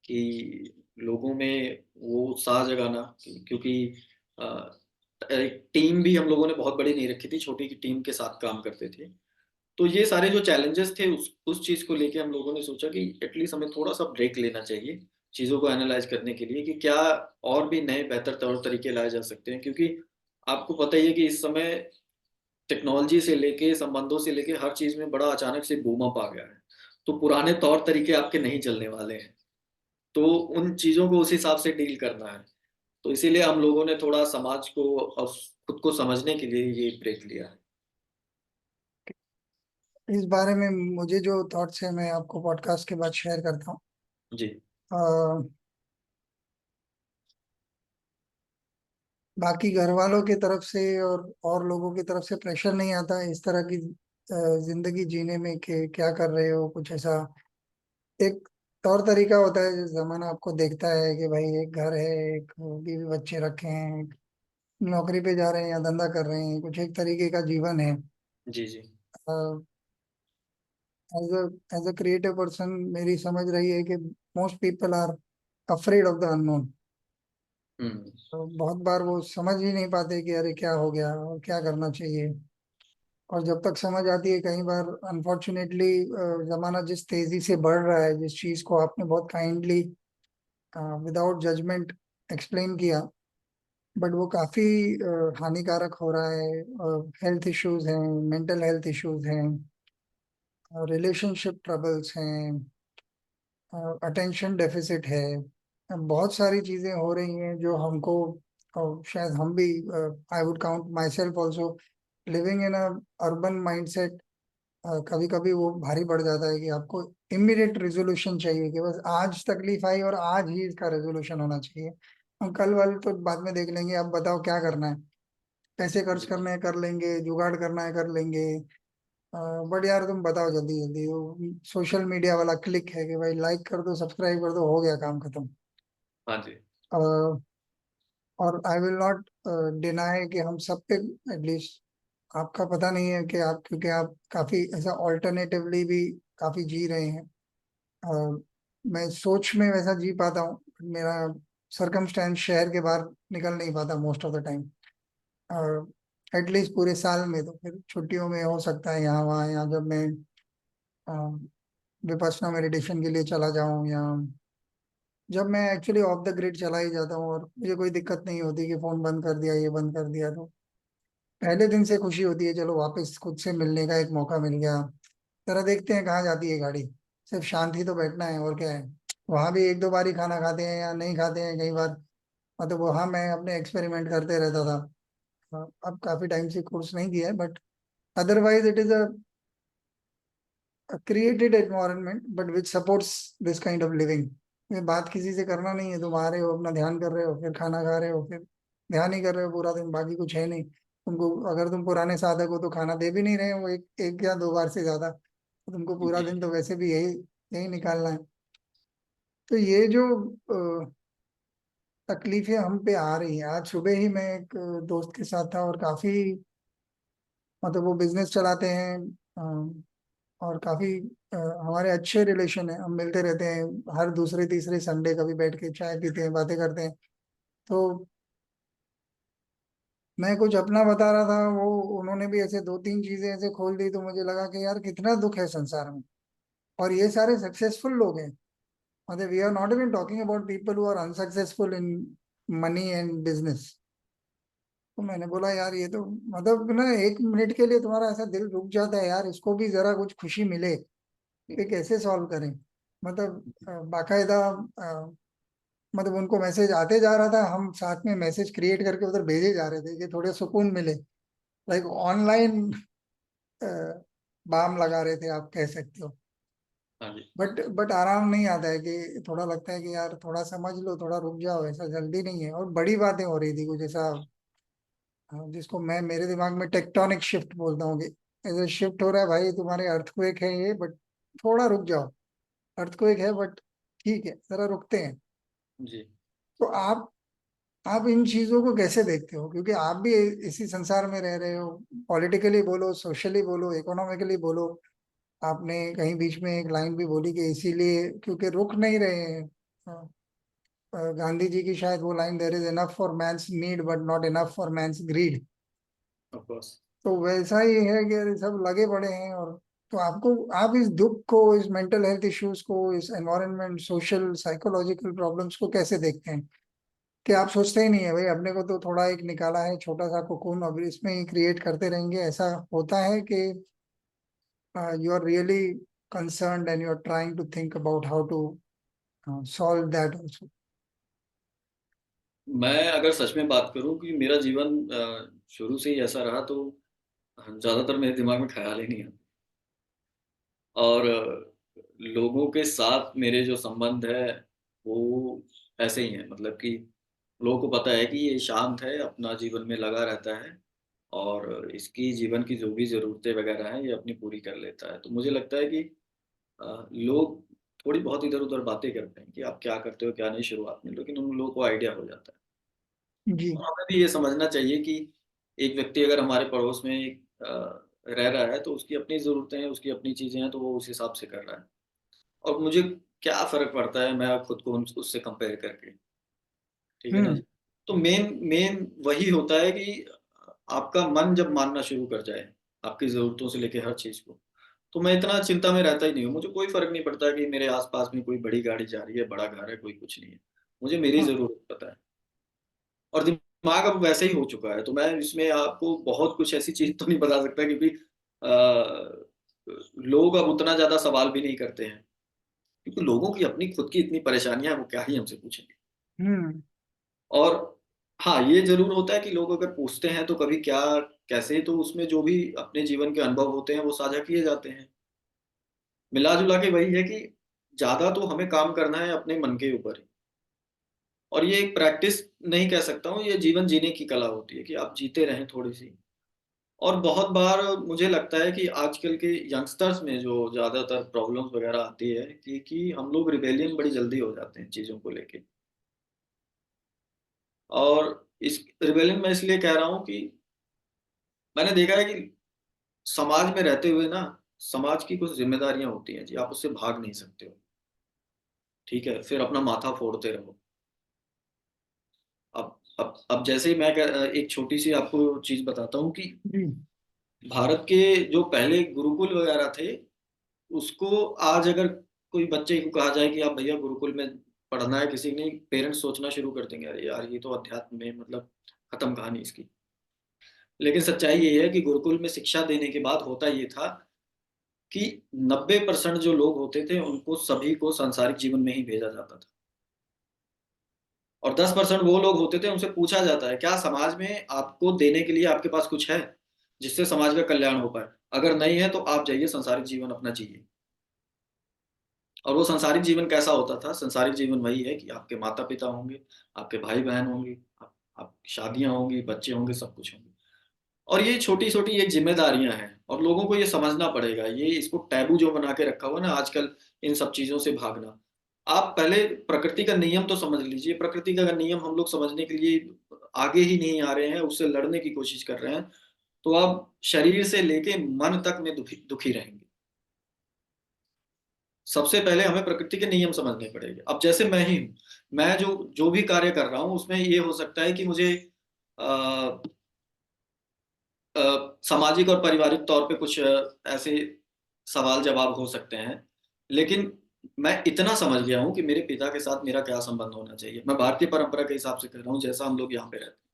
कि लोगों में वो उत्साह जगाना। क्योंकि अ, एक टीम भी हम लोगों ने बहुत बड़ी नहीं रखी थी, छोटी की टीम के साथ काम करते थे। तो ये सारे जो चैलेंजेस थे, उस चीज को लेके हम लोगों ने सोचा कि एटलीस्ट हमें थोड़ा सा ब्रेक लेना चाहिए, चीजों को एनालाइज करने के लिए कि क्या और भी नए बेहतर तौर तरीके लाए जा सकते हैं। क्योंकि आपको पता ही है कि इस समय टेक्नोलॉजी से लेके, संबंधों से लेके, हर चीज में बड़ा अचानक से बूम अप आ गया है। तो पुराने तौर तरीके आपके नहीं चलने वाले हैं। तो उन चीजों को उस हिसाब से डील करना है। तो इसीलिए हम लोगों ने थोड़ा समाज को और खुद को समझने के लिए ये ब्रेक लिया है। इस बारे में मुझे जो थॉट्स है मैं आपको पॉडकास्ट के बाद शेयर करता हूँ। जी अ, बाकी घर वालों की तरफ से और लोगों की तरफ से प्रेशर नहीं आता है इस तरह की जिंदगी जीने में कि क्या कर रहे हो, कुछ ऐसा एक तौर तरीका होता है जो जमाना आपको देखता है कि भाई एक घर है, एक बीवी बच्चे रखे हैं, नौकरी पे जा रहे हैं या धंधा कर रहे हैं, कुछ एक तरीके का जीवन है। जी। जी as as a creative person मेरी समझ रही है कि most people are afraid of the unknown. Hmm. तो बहुत बार वो समझ ही नहीं पाते कि अरे क्या हो गया और क्या करना चाहिए। और जब तक समझ आती है, कई बार अनफॉर्चुनेटली जमाना जिस तेजी से बढ़ रहा है, जिस चीज को आपने बहुत काइंडली विदाउट जजमेंट एक्सप्लेन किया, बट वो काफी हानिकारक हो रहा है। हेल्थ इश्यूज हैं, मेंटल हेल्थ इश्यूज हैं, रिलेशनशिप ट्रबल्स हैं, अटेंशन डेफिसिट है। बहुत सारी चीजें हो रही हैं जो हमको, शायद हम भी, I would count my self also living in a urban mindset. कभी कभी वो भारी पड़ जाता है कि आपको इमीडिएट रेजोल्यूशन चाहिए कि बस आज तकलीफ आई और आज ही इसका रेजोल्यूशन होना चाहिए। हम कल वाल तो बाद में देख लेंगे, अब बताओ क्या करना है। पैसे खर्च जी। करने हैं कर लेंगे, जुगाड़ करना है कर लेंगे। बट यार तुम बताओ जल्दी जल्दी। वो सोशल मीडिया वाला क्लिक है कि भाई लाइक कर दो, सब्सक्राइब कर दो, हो गया काम खत्म। हाँ जी। अ, और आई विल नॉट डिनाई कि हम सब पे एटलीस्ट, आपका पता नहीं है कि आप, क्योंकि आप काफी ऐसा ऑल्टरनेटिवली भी काफी जी रहे हैं। अ, मैं सोच में वैसा जी पाता हूँ, मेरा सरकमस्टेंस शहर के बाहर निकल नहीं पाता most of the time. At least पूरे साल में, तो फिर छुट्टियों में हो सकता है यहाँ वहाँ, या जब मैं विपश्यना मेडिटेशन के लिए चला जाऊं, या जब मैं एक्चुअली ऑफ द ग्रिड चला ही जाता हूँ और मुझे कोई दिक्कत नहीं होती कि फोन बंद कर दिया, ये बंद कर दिया, तो पहले दिन से खुशी होती है, चलो वापस खुद से मिलने का एक मौका मिल गया। जरा देखते हैं कहाँ जाती है गाड़ी। सिर्फ शांति तो बैठना है, और क्या है। वहां भी एक दो बार ही खाना खाते हैं या नहीं खाते हैं कई बार। मतलब वहां मैं अपने एक्सपेरिमेंट करते रहता था। अब काफी टाइम से कोर्स नहीं किया है, but otherwise it is a created environment but which supports this kind of living। ये बात किसी से करना नहीं है, तुम आ रहे हो अपना ध्यान कर रहे हो, फिर खाना खा रहे हो, फिर ध्यान ही कर रहे हो पूरा दिन, बाकी कुछ है नहीं तुमको। अगर तुम पुराने साधक हो तो खाना दे भी नहीं रहे हो एक एक या दो बार से ज्यादा, तो तुमको पूरा जी। दिन तो वैसे भी यही यही निकालना है। तो ये जो तकलीफें हम पे आ रही हैं, आज सुबह ही मैं एक दोस्त के साथ था, और काफी, मतलब वो बिजनेस चलाते हैं, और काफी हमारे अच्छे रिलेशन है, हम मिलते रहते हैं हर दूसरे तीसरे संडे, कभी बैठ के चाय पीते हैं, बातें करते हैं। तो मैं कुछ अपना बता रहा था, वो उन्होंने भी ऐसे दो तीन चीजें ऐसे खोल दी, तो मुझे लगा कि यार कितना दुख है संसार में। और ये सारे सक्सेसफुल लोग हैं। मतलब we are not even talking about people who are unsuccessful in money and business. तो मैंने बोला यार ये तो, मतलब ना, एक मिनट के लिए तुम्हारा ऐसा दिल रुक जाता है यार, इसको भी जरा कुछ खुशी मिले, ये कैसे सॉल्व करें। मतलब बाकायदा, मतलब उनको मैसेज आते जा रहा था, हम साथ में मैसेज क्रिएट करके उधर भेजे जा रहे थे कि थोड़े सुकून मिले। लाइक ऑनलाइन बाम लगा रहे थे, आप कह सकते हो। हाँ जी। बट आराम नहीं आता है कि थोड़ा लगता है कि यार थोड़ा समझ लो, थोड़ा रुक जाओ, ऐसा जल्दी नहीं है। और बड़ी बातें हो रही थी कुछ ऐसा, जिसको मैं मेरे दिमाग में टेक्टोनिक शिफ्ट बोलता हूँ कि ऐसा शिफ्ट हो रहा है भाई, तुम्हारे अर्थक्वेक है ये, बट थोड़ा रुक जाओ। अर्थक्वेक है बट ठीक है, जरा रुकते हैं। जी। तो आप इन चीजों को कैसे देखते हो, क्योंकि आप भी इसी संसार में रह रहे हो। पॉलिटिकली बोलो, सोशली बोलो, इकोनॉमिकली बोलो। आपने कहीं बीच में एक लाइन भी बोली कि इसीलिए क्योंकि रुक नहीं रहे हैं। गांधी जी की शायद वो line, there is enough for man's need but not enough for man's greed. Of course. तो वैसा ही है कि अरे सब लगे पड़े हैं। और तो आपको, आप इस दुख को, इस मेंटल हेल्थ इश्यूज को, इस एनवायरनमेंट, सोशल साइकोलॉजिकल प्रॉब्लम्स को कैसे देखते हैं? कि आप सोचते ही नहीं है भाई, अपने को तो थोड़ा एक निकाला है छोटा सा कोकून, अब इसमें ही क्रिएट करते रहेंगे? ऐसा होता है कि you are really concerned and you are trying to think about how to solve that also? मैं अगर सच में बात करूं कि मेरा जीवन शुरू से ही ऐसा रहा, तो ज्यादातर मेरे दिमाग में ख्याल ही नहीं है। और लोगों के साथ मेरे जो संबंध है वो ऐसे ही हैं, मतलब कि लोगों को पता है कि ये शांत है, अपना जीवन में लगा रहता है, और इसकी जीवन की जो भी ज़रूरतें वगैरह हैं ये अपनी पूरी कर लेता है। तो मुझे लगता है कि लोग थोड़ी बहुत इधर-उधर बातें करते हैं कि आप क्या करते हो, क्या नहीं शुरुआत में, लेकिन उन लोगों को आइडिया हो जाता है। जी। और हमें भी ये समझना चाहिए कि एक व्यक्ति अगर हमारे पड़ोस में रह रहा है तो उसकी अपनी ज़रूरतें हैं, उसकी अपनी चीज़ें हैं, तो वो उस हिसाब से कर रहा है। और मुझे क्या फ़र्क पड़ता है मैं खुद को उन उससे कंपेयर करके, ठीक है ना हम्म। जी? तो मेन मेन वही होता है कि आपका मन जब मानना शुरू कर जाए, आपकी ज़रूरतों से लेके हर चीज़ को, तो मैं इतना चिंता में रहता ही नहीं हूँ। मुझे कोई फ़र्क नहीं पड़ता कि मेरे आस-पास में कोई बड़ी गाड़ी जा रही है, बड़ा घर है, कोई कुछ नहीं है। मुझे मेरी हाँ। ज़रूरत पता है और दिमाग अब वैसे ही हो चुका है, तो मैं इसमें आपको बहुत कुछ ऐसी चीज़ तो नहीं बता सकता क्योंकि लोग अब उतना ज़्यादा सवाल भी नहीं करते हैं, क्योंकि लोगों की अपनी खुद की इतनी परेशानियाँ हैं, वो क्या ही हमसे पूछेंगे। हम्म। और हाँ, ये ज़रूर होता है कि लोग अगर पूछते हैं तो कभी क्या, कैसे, तो उसमें जो भी अपने जीवन के अनुभव होते हैं, वो साझा किए जाते हैं। मिला-जुला के वही है कि ज़्यादा तो हमें काम करना है अपने मन के ऊपर ही। और ये एक प्रैक्टिस नहीं कह सकता हूँ, ये जीवन जीने की कला होती है कि आप जीते रहें थोड़ी-सी। और बहुत बार मुझे लगता है कि आजकल के यंगस्टर्स में जो ज़्यादातर प्रॉब्लम्स वगैरह आती है कि हम लोग रिबेलियन बड़ी जल्दी हो जाते हैं चीज़ों को लेके। और इस रिबेलियन मैं इसलिए कह रहा हूँ कि मैंने देखा है कि समाज में रहते हुए ना, समाज की कुछ ज़िम्मेदारियाँ होती हैं जी, आप उससे भाग नहीं सकते हो, ठीक है? फिर अपना माथा फोड़ते रहो। अब जैसे ही एक छोटी-सी आपको चीज़ बताता हूँ कि जी। भारत के जो पहले गुरुकुल वगैरह थे, उसको आज अगर कोई बच्चे को कहा जाए कि आप भैया गुरुकुल में पढ़ना है किसी ने, पेरेंट्स सोचना शुरू कर देंगे, अरे यार ये तो अध्यात्म में मतलब खत्म कहानी इसकी। लेकिन सच्चाई ये है कि गुरुकुल में शिक्षा देने के बाद होता ये था कि 90% जो लोग होते थे, उनको सभी को सांसारिक जीवन में ही भेजा जाता था। और 10% वो लोग होते थे, उनसे पूछा जाता है, क्या समाज में आपको देने के लिए आपके पास कुछ है, जिससे समाज का कल्याण हो पाए? अगर नहीं है, तो आप जाइए संसारिक जीवन अपना जिए। और वो सांसारिक जीवन कैसा होता था? सांसारिक जीवन वही है कि आपके माता-पिता होंगे, आपके भाई-बहन होंगे, आप शादियाँ होंगी, बच्चे होंगे, सब कुछ होंगे। और ये छोटी-छोटी ये ज़िम्मेदारियाँ हैं और लोगों को ये समझना पड़ेगा। ये इसको टैबू जो बना के रखा हुआ है ना आजकल, इन सब चीज़ों से भागना। आप पहले प्रकृति का नियम तो समझ लीजिए, प्रकृति का अगर नियम हम लोग समझने के लिए आगे ही नहीं आ रहे हैं, उससे लड़ने की कोशिश कर रहे हैं, तो आप शरीर से लेके मन तक में दुखी दुखी रहेंगे। सबसे पहले हमें प्रकृति के नियम समझने पड़ेंगे। अब जैसे मैं ही हूँ, मैं जो जो भी कार्य कर रहा हूँ, उसमें ये हो सकता है कि मुझे अ अ, सामाजिक और पारिवारिक तौर पे कुछ ऐसे सवाल-जवाब हो सकते हैं। लेकिन मैं इतना समझ गया हूँ कि मेरे पिता के साथ मेरा क्या संबंध होना चाहिए। मैं भारतीय परंपरा के हिसाब से कह रहा हूँ, जैसा हम लोग यहाँ पे रहते हैं।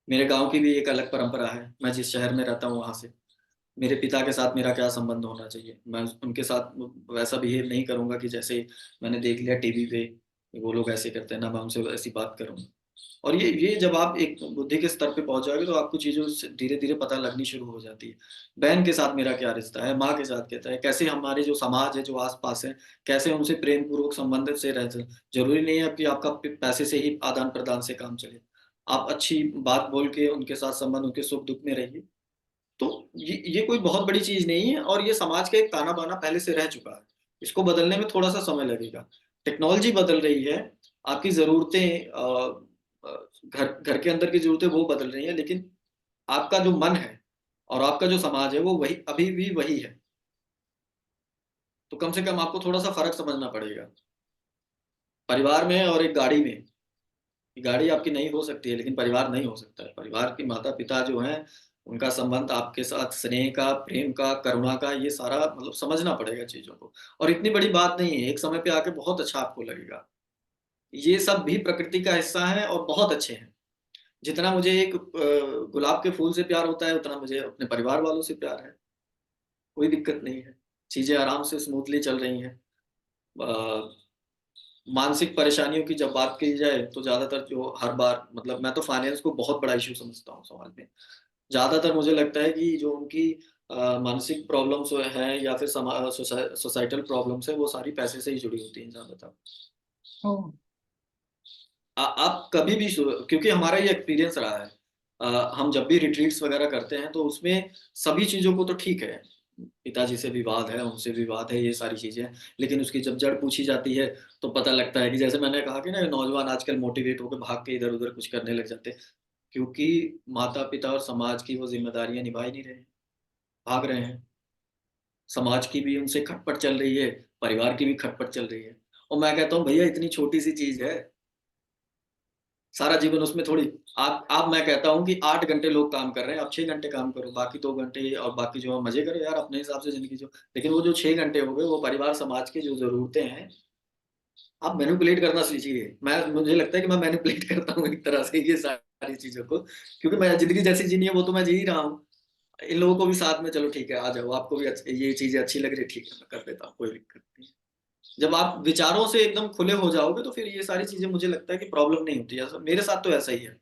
मेरे गाँव की भी एक अलग परंपरा है, मैं जिस शहर में रहता हूँ वहाँ से। मेरे पिता के साथ मेरा क्या संबंध होना चाहिए। मैं उनके साथ वैसा बिहेव नहीं करूँगा कि जैसे मैंने देख लिया टीवी पे, वो लोग ऐसे करते हैं, ना मैं उनसे ऐसी बात करूँगा। और ये जब आप एक बुद्धि के स्तर पे पहुँच जाओगे, तो आपको चीज़ों से धीरे-धीरे पता लगनी शुरू हो जाती है। बहन के साथ मेरा क्या रिश्ता है, माँ के साथ कैसा है, कैसे हमारे जो समाज है, जो आस-पास है, कैसे उनसे प्रेमपूर्वक संबंध से रहते। ज़रूरी नहीं है कि आपका पैसे से ही आदान-प्रदान से काम चले। आप अच्छी बात बोल के उनके साथ संबंध, उनके सुख-दुःख में रहिए। तो ये कोई बहुत बड़ी चीज़ नहीं है और ये समाज का एक ताना-बाना पहले से रह चुका है। इसको बदलने में थोड़ा-सा समय लगेगा। टेक्नोलॉज़ी बदल रही है, आपकी ज़रूरतें घर घर के अंदर की ज़रूरतें वो बदल रही हैं, लेकिन आपका जो मन है और आपका जो समाज है, वो वही अभी भी वही है। तो कम से कम आपको थोड़ा-सा फ़र्क समझना पड़ेगा। परिवार में और एक गाड़ी में। गाड़ी आपकी नई हो सकती है, लेकिन परिवार नहीं हो सकता है। परिवार के माता-पिता जो हैं, उनका संबंध आपके साथ स्नेह का, प्रेम का, करुणा का, ये सारा मतलब समझना पड़ेगा चीज़ों को। और इतनी बड़ी बात नहीं है, एक समय पे आके बहुत अच्छा आपको लगेगा। ये सब भी प्रकृति का हिस्सा है और बहुत अच्छे हैं। जितना मुझे एक गुलाब के फूल से प्यार होता है, उतना मुझे अपने परिवार वालों से प्यार है। कोई दिक्कत नहीं है। चीज़ें आराम से स्मूथली चल रही हैं। अ, मानसिक परेशानियों की जब बात की जाए, तो ज़्यादातर जो हर बार मतलब मैं तो फाइनेंस को बहुत बड़ा इश्यू समझता हूँ समाज में। ज़्यादातर मुझे लगता है कि जो उनकी मानसिक प्रॉब्लम्स हैं या फिर सोसाइटल प्रॉब्लम्स हैं, वो सारी पैसे से ही जुड़ी होती हैं ज़्यादातर। ओ। आप कभी भी क्योंकि हमारा ये एक्सपीरियंस रहा है। हम जब भी रिट्रीट्स वगैरह करते हैं, तो उसमें सभी चीज़ों को तो ठीक है, पिताजी से विवाद है, उनसे विवाद है, ये सारी चीज़ें हैं। लेकिन उसकी जब जड़ पूछी जाती है, तो पता लगता है कि जैसे मैंने कहा कि ना नौजवान आजकल मोटिवेट होके भाग के इधर-उधर कुछ करने लग जाते हैं, क्योंकि माता-पिता और समाज की वो ज़िम्मेदारियाँ निभा ही नहीं रहे हैं। भाग रहे हैं, समाज की भी उनसे खटपट चल रही है, परिवार की भी खटपट चल रही है। और मैं कहता हूँ भैया इतनी छोटी-सी चीज़ है, सारा जीवन उसमें थोड़ी आप मैं कहता हूँ कि 8 घंटे लोग काम कर रहे हैं, आप 6 घंटे काम करो, बाकी 2 घंटे और बाकी जो मज़े करो यार अपने हिसाब से ज़िंदगी जियो। लेकिन वो जो 6 घंटे हो गए वो परिवार समाज की जो ज़रूरतें हैं, आप मैनिपुलेट करना सीखिए। मुझे लगता है कि मैं मैनिपुलेट करता हूँ एक तरह से ये सारी चीज़ों को, क्योंकि मैं ज़िंदगी जैसी जीनी है वो तो मैं जी ही रहा हूँ। इन लोगों को भी साथ में चलो ठीक है, आ जाओ, आपको भी ये चीज़ें अच्छी लग रही है, ठीक है, मैं कर देता हूँ, कोई दिक्कत नहीं है। जब आप विचारों से एकदम खुले हो जाओगे तो फिर ये सारी चीज़ें मुझे लगता है कि प्रॉब्लम नहीं होती है। ऐसा मेरे साथ तो ऐसा ही है,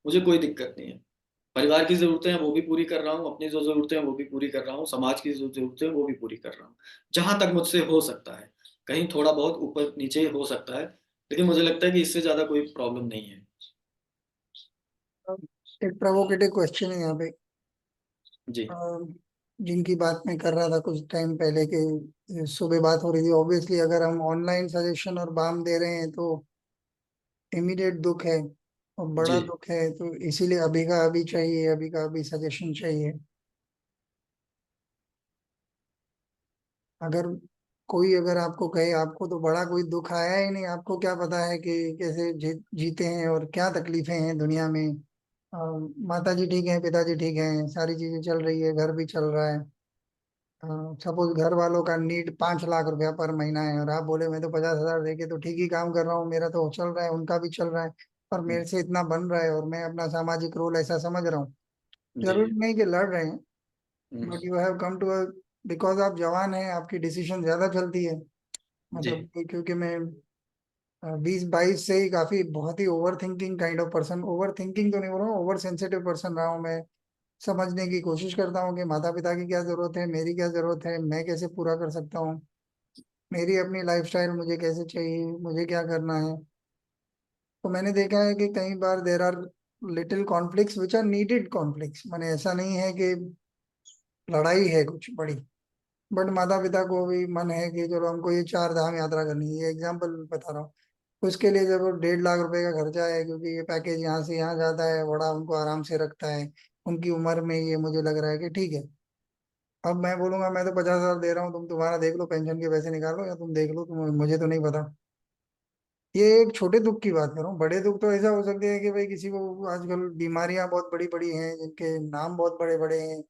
मुझे कोई दिक्कत नहीं है। परिवार की ज़रूरतें हैं वो भी पूरी कर रहा हूँ, अपनी जो ज़रूरतें हैं वो भी पूरी कर रहा हूँ, समाज की जो ज़रूरतें हैं वो भी पूरी कर रहा हूँ। जहाँ तक मुझसे हो सकता है, कहीं थोड़ा बहुत ऊपर-नीचे हो सकता है, लेकिन मुझे लगता है कि इससे ज़्यादा कोई प्रॉब्लम नहीं है। अब एक प्रोवोकेटिव क्वेश्चन है यहाँ पे। जी, अ, जिनकी बात मैं कर रहा था कुछ टाइम पहले कि सुबह बात हो रही थी, ऑब्वियसली अगर हम ऑनलाइन सजेशन और बाम दे रहे हैं तो इमीडिएट दुख है और जी, बड़ा दुख है, तो इसीलिए अभी का अभी चाहिए, अभी का अभी सजेशन चाहिए। अगर कोई अगर आपको कहे आपको तो बड़ा कोई दुख आया ही नहीं, आपको क्या पता है कि कैसे जीते हैं और क्या तकलीफें हैं दुनिया में। माता जी ठीक है, पिताजी ठीक है, सारी चीजें चल रही है, घर भी चल रहा है। सपोज घर वालों का नीड 5 लाख रुपया पर महीना है और आप बोले मैं तो 50 हजार देके तो ठीक ही काम कर रहा हूँ, मेरा तो चल रहा है, उनका भी चल रहा है, और हुँ, मेरे से इतना बन रहा है और मैं अपना सामाजिक रोल ऐसा समझ रहा हूँ। जी, जरूरी नहीं कि लड़ रहे हैं, हुँ, but you have come to because आप जवान हैं, आपकी डिसीजन ज्यादा चलती है। जी, मतलब क्योंकि मैं 20-22 से ही काफी बहुत ही over thinking kind of person, over thinking तो नहीं बोल रहा हूँ, ओवर सेंसिटिव पर्सन रहा हूँ मैं। समझने की कोशिश करता हूँ कि माता पिता की क्या जरूरत है, मेरी क्या जरूरत है, मैं कैसे पूरा कर सकता हूँ, मेरी अपनी लाइफस्टाइल मुझे कैसे चाहिए, मुझे क्या करना है। तो मैंने देखा है कि कई बार there are little conflicts which are needed conflicts, माने ऐसा नहीं है कि लड़ाई है कुछ बड़ी, बट माता पिता को भी मन है कि चलो हमको ये 4 धाम यात्रा करनी है, ये एग्जाम्पल बता रहा हूँ। उसके लिए जब 1.5 लाख रुपए का खर्चा है, क्योंकि ये पैकेज यहाँ से यहाँ जाता है, बड़ा उनको आराम से रखता है, उनकी उम्र में ये मुझे लग रहा है कि ठीक है। अब मैं बोलूंगा मैं तो 50 हजार दे रहा हूँ, तुम तुम्हारा देख लो, पेंशन के पैसे निकालो या तुम देख लो, मुझे तो नहीं पता। ये एक छोटे दुख की बात कर रहा हूँ, बड़े दुख तो ऐसा हो सकते हैं कि भाई किसी को आजकल बीमारियां बहुत बड़ी बड़ी हैं, जिनके नाम बहुत बड़े बड़े हैं।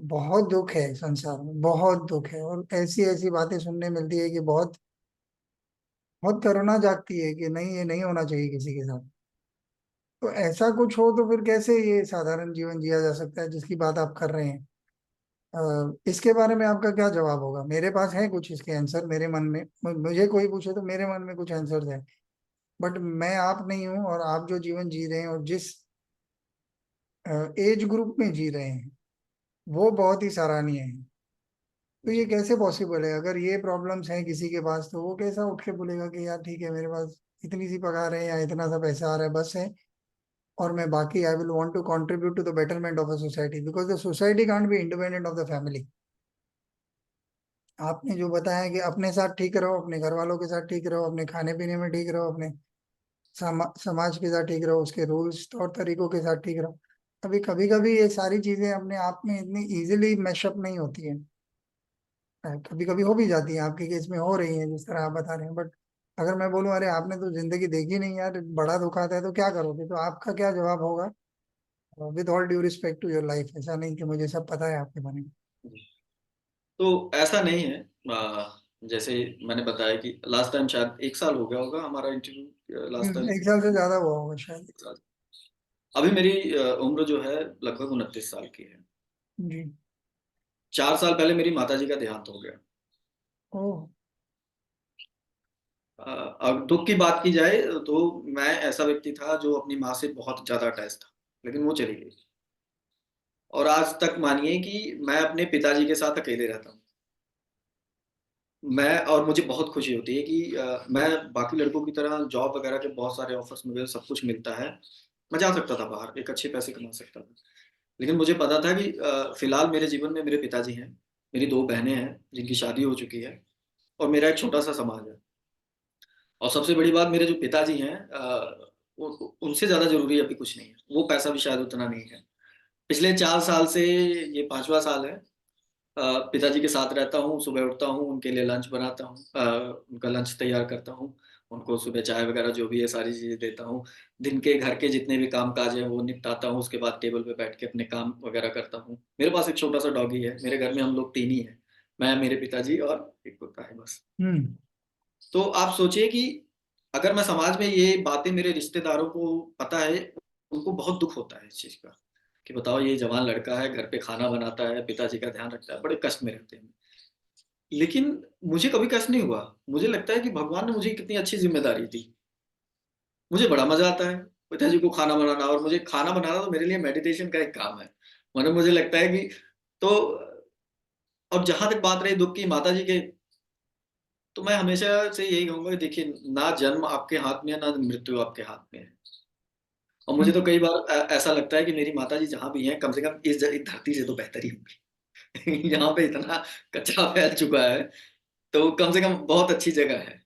बहुत दुख है संसार में, बहुत दुख है, और ऐसी ऐसी बातें सुनने मिलती है कि बहुत बहुत करुणा जागती है कि नहीं, ये नहीं होना चाहिए किसी के साथ। तो ऐसा कुछ हो तो फिर कैसे ये साधारण जीवन जिया जा सकता है जिसकी बात आप कर रहे हैं। इसके बारे में आपका क्या जवाब होगा? मेरे पास है कुछ इसके आंसर मेरे मन में, मुझे कोई पूछे तो मेरे मन में कुछ आंसर है, बट मैं आप नहीं हूँ, और आप जो जीवन जी रहे हैं और जिस एज ग्रुप में जी रहे हैं वो बहुत ही सराहनीय है। तो ये जी, कैसे पॉसिबल है? अगर ये प्रॉब्लम्स हैं किसी के पास तो वो कैसा उठ के बोलेगा कि यार ठीक है, मेरे पास इतनी सी पगार है या इतना सा पैसा आ रहा है बस है, और मैं बाकी I will want to contribute to the betterment of a society, because the society can't be independent of the family. आपने जो बताया कि अपने साथ ठीक रहो, अपने घर वालों के साथ ठीक रहो, अपने खाने पीने में ठीक रहो, अपने समाज के साथ ठीक रहो, उसके रूल्स तौर तरीकों के साथ ठीक रहो। अभी कभी कभी ये सारी चीजें अपने आप में इतनी इजीली मैशअप नहीं होती है। कभी कभी हो भी जाती है, आपके केस में हो रही है जिस तरह आप बता रहे हैं, बट अगर मैं बोलूं अरे आपने तो जिंदगी देखी नहीं यार, बड़ा दुख आता है तो क्या करोगे, तो आपका क्या जवाब होगा? With all due respect to your life, ऐसा नहीं कि मुझे सब पता है आपके बारे में। जी। तो ऐसा नहीं है जैसे मैंने बताया कि लास्ट टाइम शायद 1 साल हो गया होगा हमारा इंटरव्यू लास्ट टाइम। 1 साल से ज्यादा हुआ होगा शायद। अभी मेरी उम्र जो है लगभग 29 साल की है। जी। 4 साल पहले मेरी माताजी का देहांत हो गया। ओह। अब दुःख की बात की जाए तो मैं ऐसा व्यक्ति था जो अपनी माँ से बहुत ज़्यादा अटैच था, लेकिन वो चली गई और आज तक मानिए कि मैं अपने पिताजी के साथ अकेले रहता हूँ। मैं और मुझे बहुत खुशी होती है कि मैं बाकी लड़कों की तरह जॉब वगैरह के बहुत सारे ऑफ़र्स मुझे सब कुछ मिलता है। मैं जा सकता था बाहर, एक अच्छे पैसे कमा सकता था। लेकिन मुझे पता था कि फ़िलहाल मेरे जीवन में मेरे पिताजी हैं, मेरी 2 बहनें हैं जिनकी शादी हो चुकी है और मेरा एक छोटा-सा समाज है। और सबसे बड़ी बात मेरे जो पिताजी हैं उनसे ज़्यादा ज़रूरी अभी कुछ नहीं है। वो पैसा भी शायद उतना नहीं है। पिछले 4 साल से ये 5वां साल है। पिताजी के साथ रहता हूँ, सुबह उठता हूँ, उनके लिए लंच बनाता हूँ, उनका लंच तैयार करता हूँ, उनको सुबह चाय वगैरह जो भी है सारी चीज़ें देता हूँ। दिन के घर के जितने भी काम काज हैं वो निपटाता हूँ, उसके बाद टेबल पे बैठ के अपने काम वगैरह करता हूँ। मेरे पास एक छोटा सा डॉगी है, मेरे घर में हम लोग 3 ही हैं, मैं, मेरे पिताजी और एक कुत्ता है बस। हम्म। तो आप सोचिए कि अगर मैं समाज में ये बातें मेरे रिश्तेदारों को पता है, उनको बहुत दुख होता है इस चीज़ का, कि बताओ ये जवान लड़का है, घर पे खाना बनाता है, पिताजी का ध्यान रखता है, बड़े कष्ट में रहते हैं। लेकिन मुझे कभी कष्ट नहीं हुआ। मुझे लगता है कि भगवान ने मुझे कितनी अच्छी ज़िम्मेदारी दी। मुझे बड़ा मज़ा आता है पिताजी को खाना बनाना, और मुझे खाना बनाना तो मेरे लिए मेडिटेशन का एक काम है। मतलब मुझे लगता है कि तो और जहाँ तक बात रही दुःख की माताजी के, तो मैं हमेशा से यही कहूँगा कि देखिए, ना जन्म आपके हाथ में है, ना मृत्यु आपके हाथ में है। और मुझे तो कई बार ऐसा लगता है कि मेरी माताजी जहाँ भी हैं, कम से कम इस धरती से तो बेहतर ही होंगी। यहाँ पे इतना कचरा फैल चुका है, तो कम से कम बहुत अच्छी जगह है।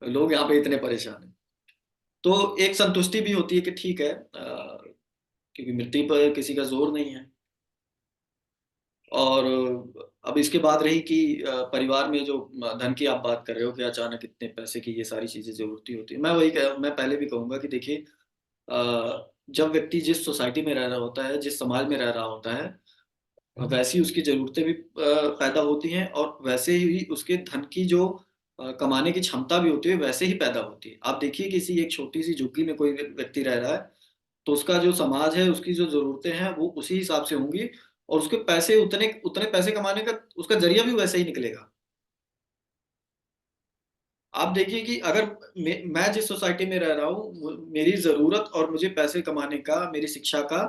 लोग यहाँ पे इतने परेशान हैं। तो एक संतुष्टि भी होती है कि ठीक है, क्योंकि मृत्यु पर किसी का ज़ोर नहीं है। और अब इसके बाद रही कि परिवार में जो धन की आप बात कर रहे हो कि अचानक इतने पैसे की ये सारी चीज़ें ज़रूरती होती है। मैं पहले भी कहूँगा कि देखिए, जब व्यक्ति जिस सोसाइटी में रह रहा होता है, जिस समाज में रह रहा होता है, वैसी उसकी ज़रूरतें भी पैदा होती हैं, और वैसे ही उसके धन की जो कमाने की क्षमता भी होती है, वैसे ही पैदा होती है। आप देखिए, किसी एक छोटी-सी झुग्गी में कोई व्यक्ति रह रहा है, तो उसका जो समाज है, उसकी जो ज़रूरतें हैं, वो उसी हिसाब से होंगी, और उसके पैसे उतने उतने पैसे कमाने का उसका ज़रिया भी वैसे ही निकलेगा। आप देखिए कि अगर मैं जिस सोसाइटी में रह रहा हूँ, मेरी ज़रूरत और मुझे पैसे कमाने का, मेरी शिक्षा का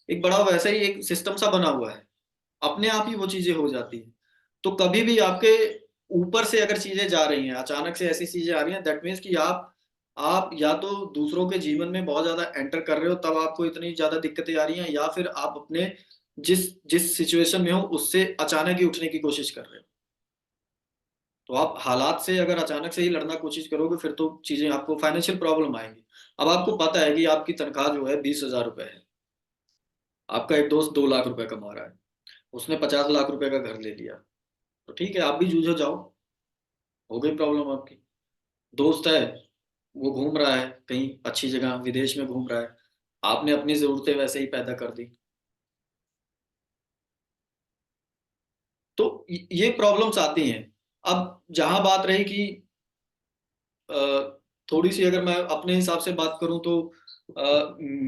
एक बड़ा वैसा ही एक सिस्टम सा बना हुआ है। अपने आप ही वो चीज़ें हो जाती हैं। तो कभी भी आपके ऊपर से अगर चीज़ें जा रही हैं, अचानक से ऐसी चीज़ें आ रही हैं, दैट मीन्स कि आप या तो दूसरों के जीवन में बहुत ज़्यादा एंटर कर रहे हो, तब आपको इतनी ज़्यादा दिक्कतें आ रही हैं, या फिर आप अपने जिस जिस सिचुएशन में हो, उससे अचानक ही उठने की कोशिश कर रहे हो। तो आप हालात से अगर अचानक से ही लड़ना कोशिश करोगे, फिर तो चीज़ें आपको फाइनेंशियल प्रॉब्लम आएँगी। अब आपको पता है कि आपकी तनख्वाह जो है 20,000 रुपए है। आपका एक दोस्त 2 लाख रुपए कमा रहा है। उसने 50 लाख रुपए का घर ले लिया। तो ठीक है, आप भी जूझो जाओ, हो गई प्रॉब्लम आपकी। दोस्त है, वो घूम रहा है कहीं अच्छी जगह, विदेश में घूम रहा है। आपने अपनी ज़रूरतें वैसे ही पैदा कर दी। तो ये प्रॉब्लम्स आती हैं। अब जहाँ बात रही कि थोड़ी-सी अगर मैं अपने हिसाब से बात करूँ तो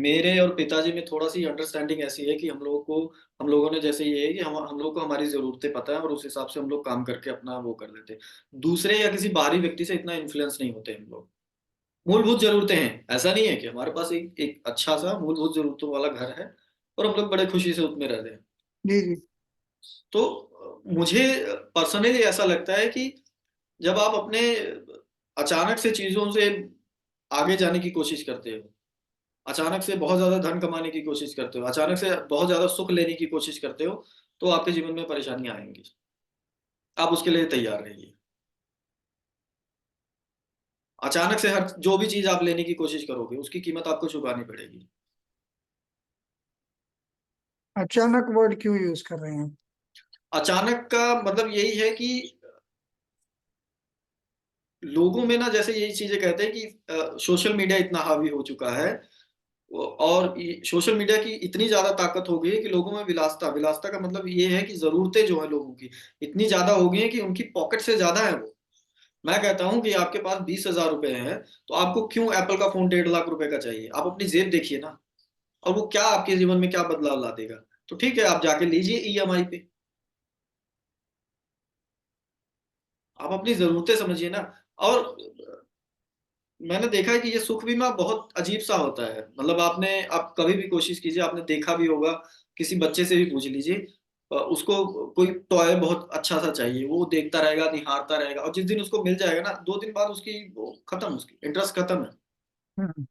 मेरे और पिताजी में थोड़ा-सी अंडरस्टैंडिंग ऐसी है कि हम लोगों ने जैसे ये है कि हम लोग को हमारी ज़रूरतें पता है, और उस हिसाब से हम लोग काम करके अपना वो कर लेते हैं। दूसरे या किसी बाहरी व्यक्ति से इतना इन्फ्लुएंस नहीं होते हम लोग। मूलभूत ज़रूरतें हैं, ऐसा नहीं है कि हमारे पास एक एक अच्छा-सा मूलभूत ज़रूरतों वाला घर है, और हम लोग बड़े खुशी से उसमें रहते हैं। जी जी। तो मुझे पर्सनली ऐसा लगता है कि जब आप अपने अचानक से चीज़ों से आगे जाने की कोशिश करते हो, अचानक से बहुत ज़्यादा धन कमाने की कोशिश करते हो, अचानक से बहुत ज़्यादा सुख लेने की कोशिश करते हो, तो आपके जीवन में परेशानियाँ आएँगी। आप उसके लिए तैयार रहिए। अचानक से हर जो भी चीज़ आप लेने की कोशिश करोगे, उसकी कीमत आपको चुकानी पड़ेगी। अचानक वर्ड क्यों यूज कर रहे हैं? अचानक का मतलब यही है कि लोगों में ना, जैसे यही चीज़ें कहते हैं कि सोशल मीडिया इतना हावी हो चुका है, और सोशल मीडिया की इतनी ज़्यादा ताकत हो गई है कि लोगों में विलासिता विलासिता का मतलब ये है कि ज़रूरतें जो हैं लोगों की, इतनी ज़्यादा हो गई हैं कि उनकी पॉकेट से ज़्यादा है वो। मैं कहता हूँ कि आपके पास 20,000 रुपए हैं, तो आपको क्यों एप्पल का फ़ोन 1.5 लाख रुपए का चाहिए? आप अपनी जेब देखिए ना, और वो क्या आपके जीवन में क्या बदलाव ला देगा? तो ठीक है, आप जाके लीजिए ईएमआई पे। आप अपनी ज़रूरतें समझिए ना। और मैंने देखा है कि ये सुख बीमा बहुत अजीब-सा होता है। मतलब आप कभी भी कोशिश कीजिए, आपने देखा भी होगा, किसी बच्चे से भी पूछ लीजिए, उसको कोई टॉय बहुत अच्छा-सा चाहिए, वो देखता रहेगा, निहारता रहेगा, और जिस दिन उसको मिल जाएगा ना, 2 दिन बाद उसकी वो खत्म, उसकी इंटरेस्ट खत्म है। हम्म।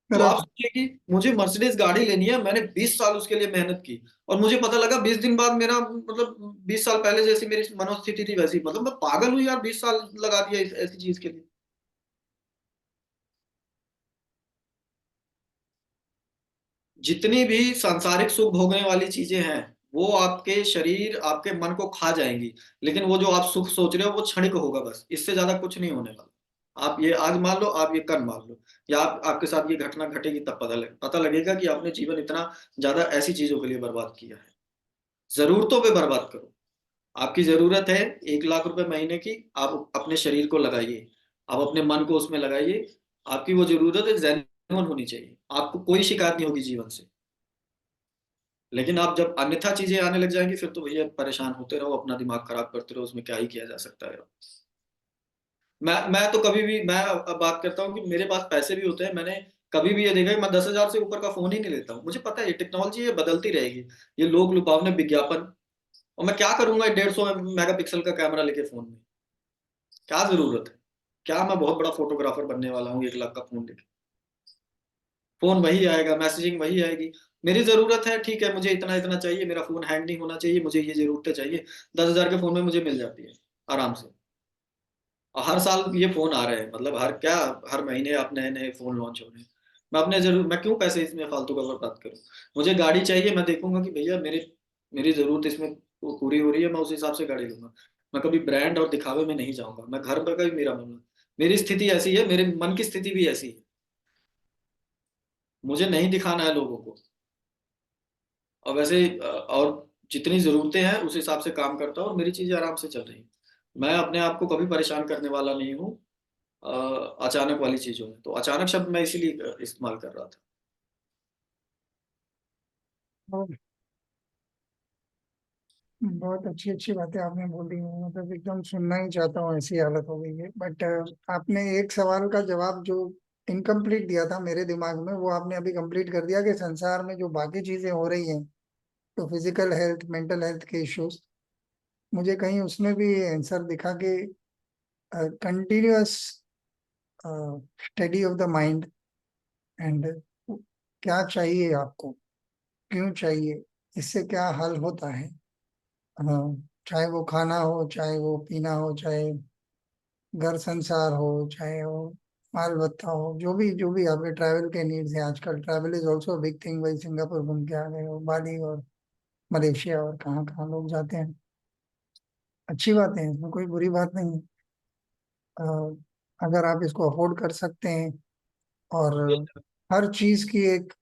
तो आप करेक्ट। सोचिए कि मुझे मर्सिडीज़ गाड़ी लेनी है, मैंने 20 साल उसके लिए मेहनत की, और मुझे पता लगा 20 दिन बाद मेरा मतलब 20 साल पहले जैसी मेरी मनोस्थिति थी वैसी, मतलब मैं पागल हूँ यार, 20 साल लगा दिया इस ऐसी चीज़ के लिए। जितनी भी सांसारिक सुख भोगने वाली चीजें हैं वो आपके शरीर आपके मन को खा जाएंगी, लेकिन वो जो आप सुख सोच रहे हो वो क्षणिक होगा, बस इससे ज्यादा कुछ नहीं होने वाला। आप ये आज मान लो, आप ये कल मान लो, या आपके साथ ये घटना घटेगी तब पता लगेगा कि आपने जीवन इतना ज्यादा ऐसी चीजों के लिए बर्बाद किया है। जरूरतों पे बर्बाद करो। आपकी जरूरत है 1 लाख रुपए महीने की, आप अपने शरीर को लगाइए, आप अपने मन को उसमें लगाइए। आपकी वो जरूरत है जेन्युइन होनी चाहिए, आपको कोई शिकायत नहीं होगी जीवन से। लेकिन आप जब अन्यथा चीजें आने लग जाएंगी फिर तो भैया परेशान होते रहो, अपना दिमाग खराब करते रहो, उसमें क्या ही किया जा सकता है। मैं तो कभी भी, मैं अब बात करता हूँ कि मेरे पास पैसे भी होते हैं, मैंने कभी भी ये देखा कि मैं 10,000 से ऊपर का फोन ही नहीं लेता हूँ। मुझे पता है ये टेक्नोलॉजी ये बदलती रहेगी, ये लोग लुभावने विज्ञापन, और मैं क्या करूंगा 150 मेगापिक्सल का कैमरा लेके फोन में, क्या जरूरत है? क्या मैं बहुत बड़ा फोटोग्राफर बनने वाला हूँ 1 लाख का फोन लेके? फोन वही आएगा, मैसेजिंग वही आएगी। मेरी जरूरत है, ठीक है, मुझे इतना इतना चाहिए, मेरा फोन हैंग नहीं होना चाहिए, मुझे ये जरूरतें चाहिए, 10,000 के फोन में मुझे मिल जाती है आराम से। और हर साल ये फोन आ रहे हैं, मतलब हर महीने आप नए नए फोन लॉन्च हो रहे हैं। मैं क्यों पैसे इसमें फालतू का बर्बाद करूं? मुझे गाड़ी चाहिए, मैं देखूंगा कि भैया मेरी मेरी जरूरत इसमें पूरी हो रही है, मैं उस हिसाब से गाड़ी लूंगा। मैं कभी ब्रांड और दिखावे में नहीं जाऊंगा, मैं घर पर का भी मेरा मन, मेरी स्थिति ऐसी है, मेरे मन की स्थिति भी ऐसी है, मुझे नहीं दिखाना है लोगों को। और वैसे और जितनी जरूरतें हैं उस हिसाब से काम करता हूँ और मेरी चीजें आराम से चल रही हैं। मैं अपने आप को कभी परेशान करने वाला नहीं हूँ अचानक वाली चीजों में। तो अचानक शब्द मैं इसीलिए इस्तेमाल कर रहा था। और बहुत अच्छी अच्छी बातें आपने बोली हैं, मतलब एकदम सुनना ही चाहता हूँ, ऐसी हालत हो गई है। बट आपने एक सवाल का जवाब जो इनकम्प्लीट दिया था मेरे दिमाग में, वो आपने अभी कंप्लीट कर दिया कि संसार में जो बाकी चीजें हो रही हैं, तो फिजिकल हेल्थ, मेंटल हेल्थ के इश्यूज, मुझे कहीं उसमें भी आंसर दिखा कि continuous study of the mind, and क्या चाहिए आपको, क्यों चाहिए, इससे क्या हल होता है। चाहे वो खाना हो, चाहे वो पीना हो, चाहे घर संसार हो, चाहे वो माल बत्ता हो, जो भी आपके ट्रैवल के नीड्स हैं। आजकल travel is also big thing, वही सिंगापुर घूम के आ गए हो, बाली और मलेशिया और कहाँ कहाँ लोग जाते हैं। अच्छी बात है, इसमें कोई बुरी बात नहीं है। अ, अगर आप इसको अफोर्ड कर सकते हैं, और हर चीज की एक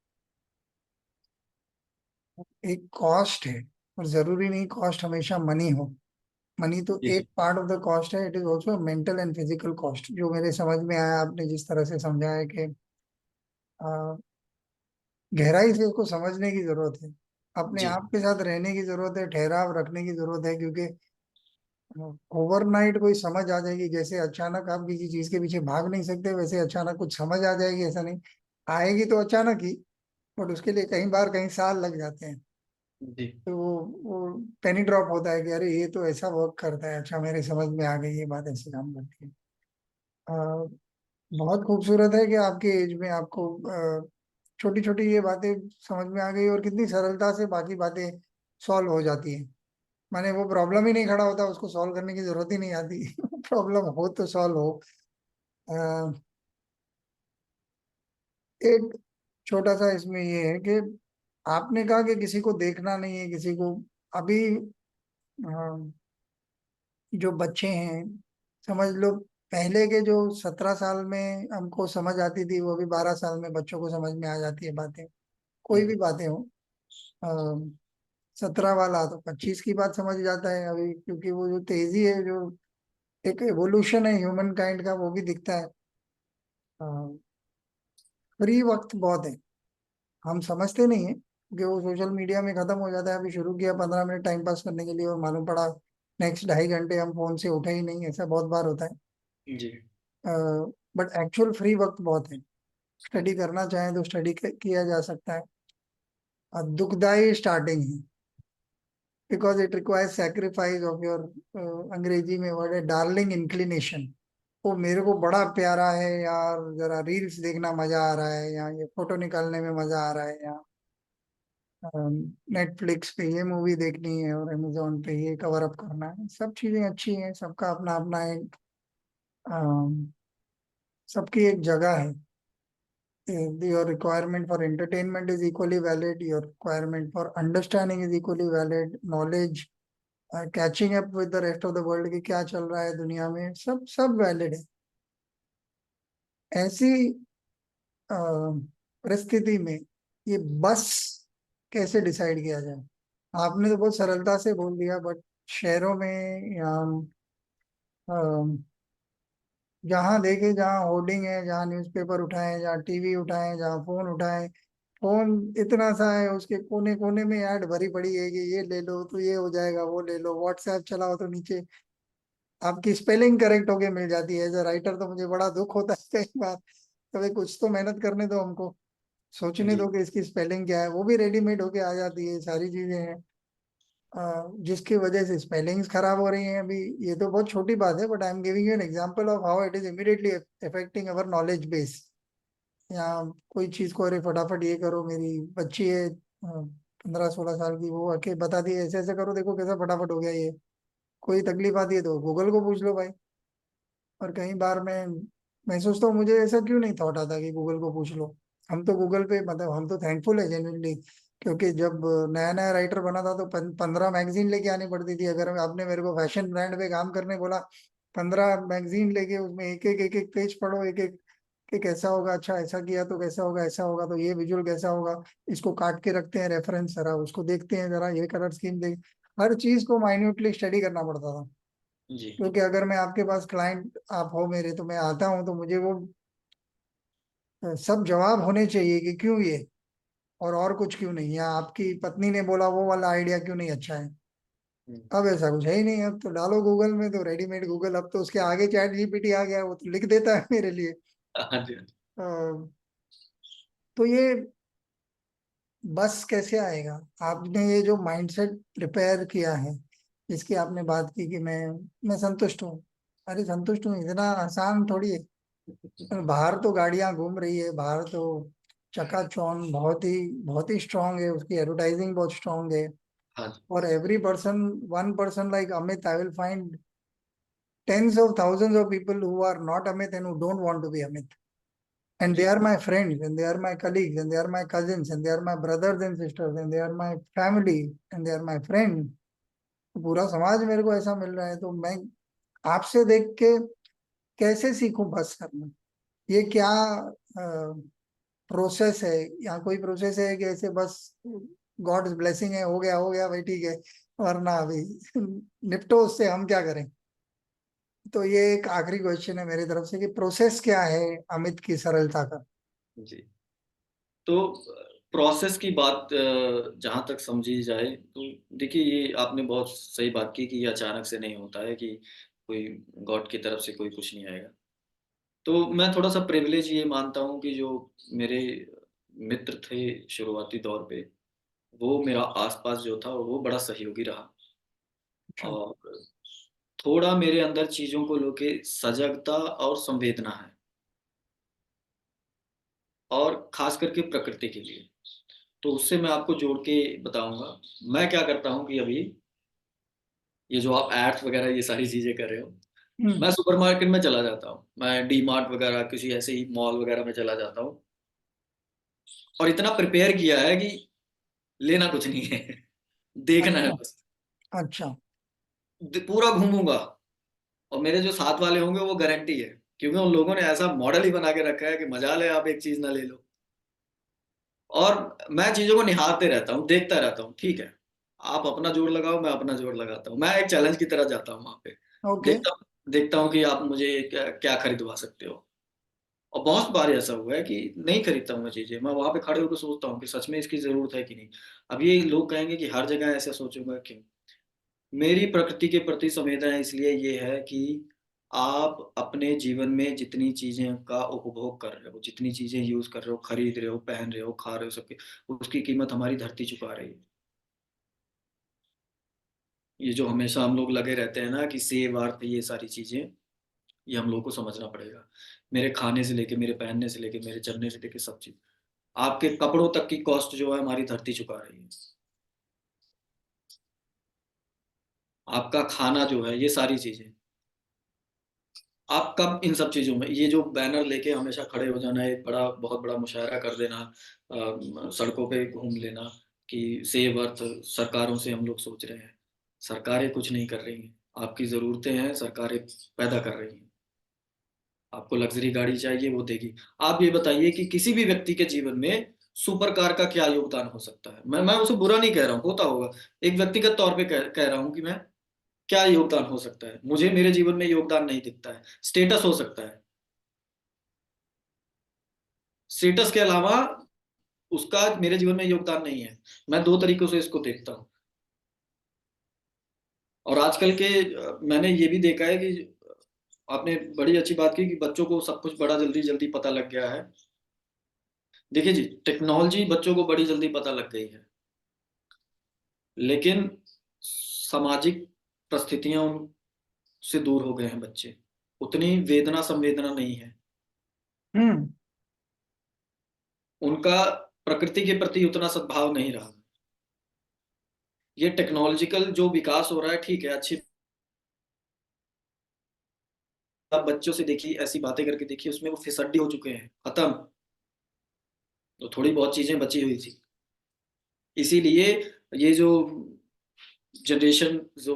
एक कॉस्ट है, और जरूरी नहीं कॉस्ट हमेशा मनी हो। मनी तो जी एक पार्ट ऑफ द कॉस्ट है, it is also mental and physical cost. जो मेरे समझ में आया आपने जिस तरह से समझाया कि अ, गहराई से उसको समझने की जरूरत है, अपने जी आप के साथ रहने की जरूरत है, ठहराव रखने की जरूरत है। क्योंकि ओवरनाइट कोई समझ आ जाएगी, जैसे अचानक आप किसी चीज के पीछे भाग नहीं सकते, वैसे अचानक कुछ समझ आ जाएगी, ऐसा नहीं। आएगी तो अचानक ही, बट उसके लिए कई बार कई साल लग जाते हैं। जी तो वो पेनी ड्रॉप होता है कि अरे ये तो ऐसा वर्क करता है, अच्छा मेरे समझ में आ गई, ये बात ऐसे काम करती है। अ, बहुत खूबसूरत है कि आपके एज में आपको छोटी छोटी ये बातें समझ में आ गई, और कितनी सरलता से बाकी बातें सॉल्व हो जाती हैं। माने वो प्रॉब्लम ही नहीं खड़ा होता, उसको सॉल्व करने की जरूरत ही नहीं आती। प्रॉब्लम हो तो सॉल्व हो। अ, एक छोटा सा इसमें ये है कि आपने कहा कि किसी को देखना नहीं है, किसी को अभी जो बच्चे हैं, समझ लो पहले के जो 17 साल में हमको समझ आती थी, वो भी 12 साल में बच्चों को समझ में आ जाती है बातें, कोई भी बातें हो। 17 वाला तो 25 की बात समझ जाता है अभी, क्योंकि वो जो तेजी है, जो एक एवोल्यूशन है ह्यूमन काइंड का, वो भी दिखता है। फ्री वक्त बहुत है, हम समझते नहीं है, क्योंकि वो सोशल मीडिया में खत्म हो जाता है। अभी शुरू किया 15 मिनट टाइम पास करने के लिए, और मालूम पड़ा नेक्स्ट 2.5 घंटे हम फोन से उठे ही नहीं, ऐसा बहुत बार होता है। जी बट एक्चुअल फ्री वक्त बहुत है, स्टडी करना चाहें तो स्टडी किया जा सकता है। और दुखदाई स्टार्टिंग है, because it requires sacrifice of your, अंग्रेजी में वर्ड है डार्लिंग इंक्लिनेशन। वो मेरे को बड़ा प्यारा है यार, जरा रील्स देखना मजा आ रहा है, या ये फोटो निकालने में मजा आ रहा है, या नेटफ्लिक्स पे ये मूवी देखनी है, और अमेजोन पे ये कवर अप करना है। सब चीजें अच्छी हैं, सबका अपना अपना एक, अम, सबकी एक जगह है। your requirement for entertainment is equally valid, your requirement for understanding is equally valid, knowledge, catching up with the rest of the world कि क्या चल रहा है दुनिया में, सब सब वैलिड है। ऐसी अ, परिस्थिति में ये बस कैसे डिसाइड किया जाए? आपने तो बहुत सरलता से बोल दिया, बट शहरों में या जहाँ देखे, जहाँ होर्डिंग है, जहाँ न्यूज़पेपर उठाएं, जहाँ टीवी उठाएं, जहाँ फोन उठाएं, फोन इतना सा है, उसके कोने कोने में ऐड भरी पड़ी है कि ये ले लो तो ये हो जाएगा, वो ले लो, व्हाट्सएप चलाओ तो नीचे आपकी स्पेलिंग करेक्ट होके मिल जाती है। एज अ राइटर तो मुझे बड़ा दुख होता है कई बार। कभी कुछ तो मेहनत करने दो हमको, सोचने जी दो कि इसकी स्पेलिंग क्या है, वो भी रेडीमेड होके आ जाती है, सारी चीजें हैं। जिसकी वजह से स्पेलिंग्स खराब हो रही हैं अभी। ये तो बहुत छोटी बात है, but I am giving you an example of how it is immediately affecting our knowledge base. या कोई चीज को, अरे फटाफट ये करो, मेरी बच्ची है 15-16 साल की, वो आके बता दी ऐसे ऐसे करो, देखो कैसा फटाफट हो गया ये। कोई तकलीफ आती है तो गूगल को पूछ लो भाई। और कई बार मैं सोचता हूँ, मुझे ऐसा क्यों नहीं थॉट आता कि गूगल को पूछ लो। हम तो गूगल पे, मतलब हम तो थैंकफुल है जेन्युइनली, क्योंकि जब नया नया राइटर बना था तो 15 मैगजीन लेके आनी पड़ती थी। अगर आपने मेरे को फैशन ब्रांड पे काम करने बोला, 15 मैगजीन लेके उसमें एक एक पेज पढ़ो, एक एक कि कैसा होगा, अच्छा ऐसा किया तो कैसा होगा, ऐसा होगा तो ये विजुअल कैसा होगा, इसको काट के रखते हैं रेफरेंस, जरा उसको देखते हैं, जरा ये कलर स्कीम देख, हर चीज को माइन्यूटली स्टडी करना पड़ता था। जी क्योंकि अगर मैं आपके पास क्लाइंट आप हो मेरे, तो मैं आता हूँ तो मुझे वो सब जवाब होने चाहिए कि क्यों ये, और कुछ क्यों नहीं, या आपकी पत्नी ने बोला वो वाला आइडिया क्यों नहीं अच्छा है। हम्म, अब ऐसा कुछ है ही नहीं, अब तो डालो गूगल में तो रेडीमेड गूगल, अब तो उसके आगे चैट जीपीटी आ गया, वो तो लिख देता है मेरे लिए। हाँ जी हाँ जी। अ, तो ये बस कैसे आएगा? आपने ये जो माइंडसेट प्रिपेयर किया है, जिसकी आपने बात की कि मैं संतुष्ट हूँ। अरे संतुष्ट हूँ इतना आसान थोड़ी है। बाहर तो गाड़ियां घूम रही है, बाहर तो चकाचौंध बहुत ही स्ट्रांग है, उसकी एडवर्टाइजिंग बहुत स्ट्रांग है। हाँ जी और every person, one person like Amit, I will find tens of thousands of people who are not Amit and who don't want to be Amit. And they जी are my friends, and they are my colleagues, and they are my cousins, and they are my brothers and sisters, and they are my family, and they are my friends. तो पूरा समाज मेरे को ऐसा मिल रहा है, तो मैं आपसे देख के कैसे सीखूं बस करना? ये क्या प्रोसेस है? यहाँ कोई प्रोसेस है कि ऐसे बस गॉड्स ब्लेसिंग है, हो गया भाई ठीक है, वरना अभी निपटो उससे, हम क्या करें? तो ये एक आखिरी क्वेश्चन है मेरी तरफ से कि प्रोसेस क्या है अमित की सरलता का? जी। तो प्रोसेस की बात जहाँ तक समझी जाए तो देखिए ये आपने बहुत सही बात की कि ये अचानक से नहीं होता है कि कोई गॉड की तरफ से कोई कुछ नहीं आएगा। तो मैं थोड़ा-सा प्रिविलेज ये मानता हूँ कि जो मेरे मित्र थे शुरुआती दौर पे, वो मेरा आस-पास जो था वो बड़ा सहयोगी रहा अच्छा। और थोड़ा मेरे अंदर चीज़ों को लेके सजगता और संवेदना है और ख़ास करके प्रकृति के लिए। तो उससे मैं आपको जोड़ के बताऊँगा। मैं क्या करता हूँ कि अभी ये जो आप एड्स वग़ैरह ये सारी चीज़ें कर रहे हो, हम्म। मैं सुपरमार्केट में चला जाता हूँ। मैं डी-मार्ट वग़ैरह किसी ऐसे ही मॉल वग़ैरह में चला जाता हूँ और इतना प्रिपेयर किया है कि लेना कुछ नहीं है, देखना है अच्छा। बस। अच्छा। पूरा घूमूँगा और मेरे जो साथ वाले होंगे वो गारंटी है, क्योंकि उन लोगों ने ऐसा मॉडल ही बना के रखा है कि मजाल है आप एक चीज़ ना ले लो। और मैं चीज़ों को निहारते रहता हूँ, देखता रहता हूँ, ठीक है, आप अपना जोड़ लगाओ, मैं अपना जोड़ लगाता हूँ। मैं एक चैलेंज की तरह जाता हूँ वहाँ पे। ओके। देखता हूँ कि आप मुझे क्या क्या खरीदवा सकते हो। और बहुत बार ऐसा हुआ है कि नहीं खरीदता हूँ मैं चीज़ें, मैं वहाँ पे खड़े होके सोचता हूँ कि सच में इसकी ज़रूरत है कि नहीं। अब ये लोग कहेंगे कि हर जगह ऐसे सोचूँगा क्यों? मेरी प्रकृति के प्रति संवेदना इसलिए ये है कि आप अपने जीवन में जितनी चीज़ें का उपभोग कर रहे हो, जितनी चीज़ें यूज़ कर रहे हो, खरीद रहे हो, पहन रहे हो, खा रहे हो, सबकी उसकी कीमत हमारी धरती चुका रही है। ये जो हमेशा हम लोग लगे रहते हैं ना कि सेव अर्थ ये सारी चीज़ें, ये हम लोग को समझना पड़ेगा। मेरे खाने से लेके, मेरे पहनने से लेके, मेरे चलने से लेके सब चीज़। आपके कपड़ों तक की कॉस्ट जो है हमारी धरती चुका रही है। आपका खाना जो है, ये सारी चीज़ें। आप कब इन सब चीजों में, ये जो बैनर लेके हमेशा खड़े हो जाना, एक बड़ा बहुत बड़ा मुशायरा कर देना, सड़कों पे घूम लेना कि सेव अर्थ, सरकारों से हम लोग सोच रहे हैं। सरकारें कुछ नहीं कर रही हैं, आपकी जरूरतें हैं, सरकारें पैदा कर रही हैं। आपको लग्जरी गाड़ी चाहिए, वो देगी। आप ये बताइए कि किसी भी व्यक्ति के जीवन में सुपर कार का क्या योगदान हो सकता है। मैं उसे बुरा नहीं कह रहा हूँ, होता होगा। एक व्यक्तिगत तौर पे कह रहा हूँ कि मैं, क्या योगदान हो सकता है, मुझे मेरे जीवन में योगदान नहीं दिखता है। स्टेटस हो सकता है, स्टेटस के अलावा उसका मेरे जीवन में योगदान नहीं है। मैं दो तरीकों से इसको देखता हूँ। और आजकल के मैंने ये भी देखा है कि आपने बड़ी अच्छी बात की कि बच्चों को सब कुछ बड़ा जल्दी जल्दी पता लग गया है। देखिए जी, टेक्नोलॉजी बच्चों को बड़ी जल्दी पता लग गई है, लेकिन सामाजिक परिस्थितियां उनसे दूर हो गए हैं बच्चे। उतनी वेदना संवेदना नहीं है हम्म। उनका, प्रकृति के प्रति उतना सद्भाव नहीं रहा। ये टेक्नोलॉजिकल जो विकास हो रहा है, ठीक है, अच्छी। आप बच्चों से देखिए, ऐसी बातें करके देखिए, उसमें वो फिसड्डी हो चुके हैं, खत्म। तो थोड़ी बहुत चीजें बची हुई थी। इसीलिए ये जो जनरेशन जो,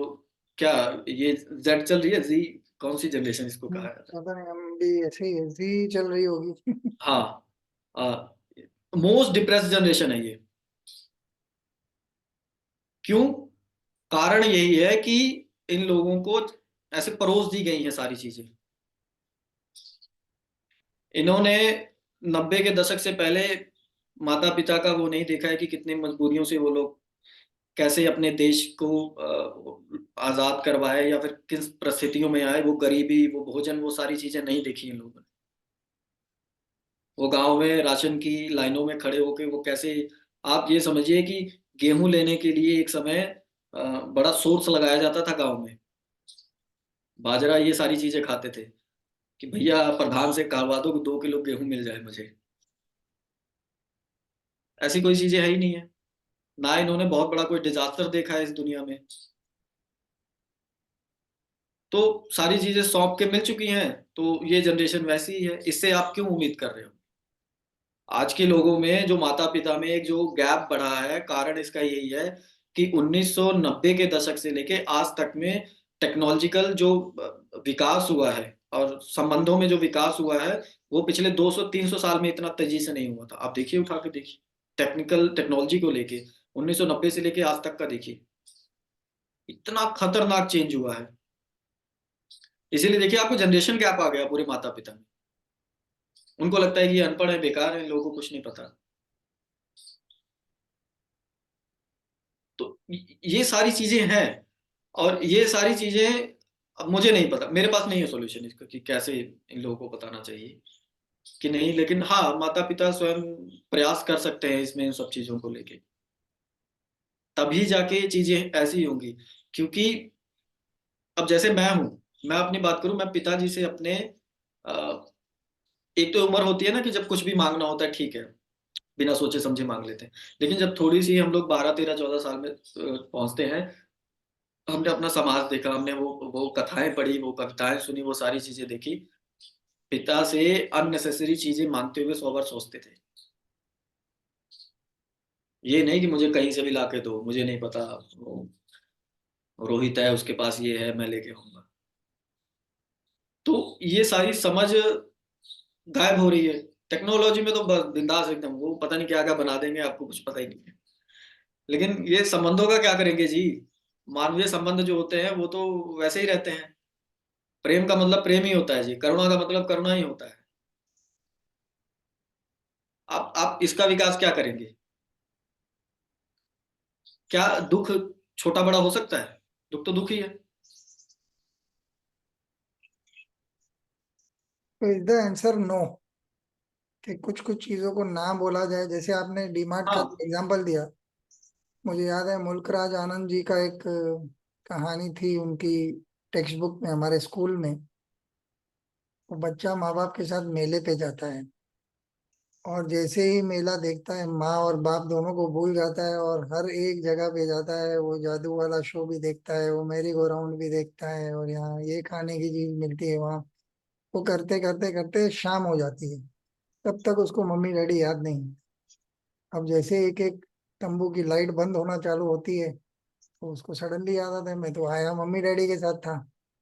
क्या ये जेड चल रही है, जी, कौन सी जनरेशन इसको कहा जाता है? पता नहीं, हम भी ऐसे ही ऐसी चल रही होगी। हाँ, मोस्ट डिप्रेस्ड जनरेशन है ये। क्यों? कारण यही है कि इन लोगों को ऐसे परोस दी गई हैं सारी चीजें। इन्होंने 90 के दशक से पहले माता पिता का वो नहीं देखा है कि कितनी मजबूरियों से वो लोग कैसे अपने देश को आजाद करवाए, या फिर किस परिस्थितियों में आए। वो गरीबी, वो भोजन, वो सारी चीजें नहीं देखी इन लोगों ने। वो गांव में राशन की लाइनों में खड़े होके वो कैसे, आप ये समझिए कि गेहूं लेने के लिए एक समय बड़ा सोर्स लगाया जाता था गांव में। बाजरा, ये सारी चीजें खाते थे कि भैया प्रधान से कहवा दो कि 2 किलो गेहूं मिल जाए मुझे। ऐसी कोई चीजें है ही नहीं है। ना इन्होंने बहुत बड़ा कोई डिजास्टर देखा है इस दुनिया में। तो सारी चीजें सौंप के मिल चुकी हैं। तो ये जनरेशन वैसी ही है, इससे आप क्यों उम्मीद कर रहे हो? आज के लोगों में, जो माता पिता में एक जो गैप बढ़ा है, कारण इसका यही है कि 1990 के दशक से लेके आज तक में टेक्नोलॉजिकल जो विकास हुआ है और संबंधों में जो विकास हुआ है, वो पिछले 200-300 साल में इतना तेजी से नहीं हुआ था। आप देखिए, उठा के देखिए, टेक्निकल टेक्नोलॉजी को लेके 1990 से लेके आज तक का देखिए, इतना खतरनाक चेंज हुआ है। इसीलिए देखिए, आपको जनरेशन गैप आ गया पूरे माता पिता में। उनको लगता है कि ये अनपढ़ है, बेकार है, इन लोगों को कुछ नहीं पता। तो ये सारी चीजें हैं। और ये सारी चीजें, अब मुझे नहीं पता, मेरे पास नहीं है सॉल्यूशन इसका कि कैसे इन लोगों को बताना चाहिए कि नहीं। लेकिन हाँ, माता पिता स्वयं प्रयास कर सकते हैं इसमें, इन सब चीजों को लेके। तभी जाके ये चीजें ऐसी होंगी। क्योंकि अब जैसे मैं हूं, मैं अपनी बात करूं, मैं पिताजी से अपने एक तो उम्र होती है ना कि जब कुछ भी मांगना होता है, ठीक है, बिना सोचे समझे मांग लेते हैं। लेकिन जब थोड़ी सी हम लोग 12, 13, 14 साल में पहुंचते हैं, हमने अपना समाज देखा, हमने वो कथाएं पढ़ी, वो कविताएं सुनी, वो सारी चीजें देखी। पिता से अननेसेसरी चीजें मांगते हुए 100 बार सोचते थे। ये नहीं कि मुझे कहीं से भी लाके दो, मुझे नहीं पता, वो रोहित है उसके पास ये है, मैं लेके आऊंगा। तो ये सारी समझ गायब हो रही है। टेक्नोलॉजी में तो बस बिंदास एकदम, वो पता नहीं क्या क्या बना देंगे, आपको कुछ पता ही नहीं है। लेकिन ये संबंधों का क्या करेंगे जी? मानवीय संबंध जो होते हैं वो तो वैसे ही रहते हैं। प्रेम का मतलब प्रेम ही होता है जी, करुणा का मतलब करुणा ही होता है। आप इसका विकास क्या करेंगे? क्या दुख छोटा बड़ा हो सकता है? दुख तो दुख ही है। तो इज द आंसर नो? कि कुछ कुछ चीजों को ना बोला जाए, जैसे आपने डीमार्ट का हाँ, एग्जांपल दिया। मुझे याद है मुल्कराज आनंद जी का एक कहानी थी उनकी टेक्स्ट बुक में हमारे स्कूल में। वो बच्चा माँ बाप के साथ मेले पे जाता है, और जैसे ही मेला देखता है माँ और बाप दोनों को भूल जाता है, और हर एक जगह पे जाता है। वो जादू वाला शो भी देखता है, वो मैरी गो राउंड भी देखता है, और यहाँ ये खाने की चीज मिलती है वहाँ। वो करते करते करते शाम हो जाती है, तब तक उसको मम्मी डैडी याद नहीं। अब जैसे एक एक तंबू की लाइट बंद होना चालू होती है, तो उसको सडनली याद आता है मैं तो आया मम्मी डैडी के साथ था,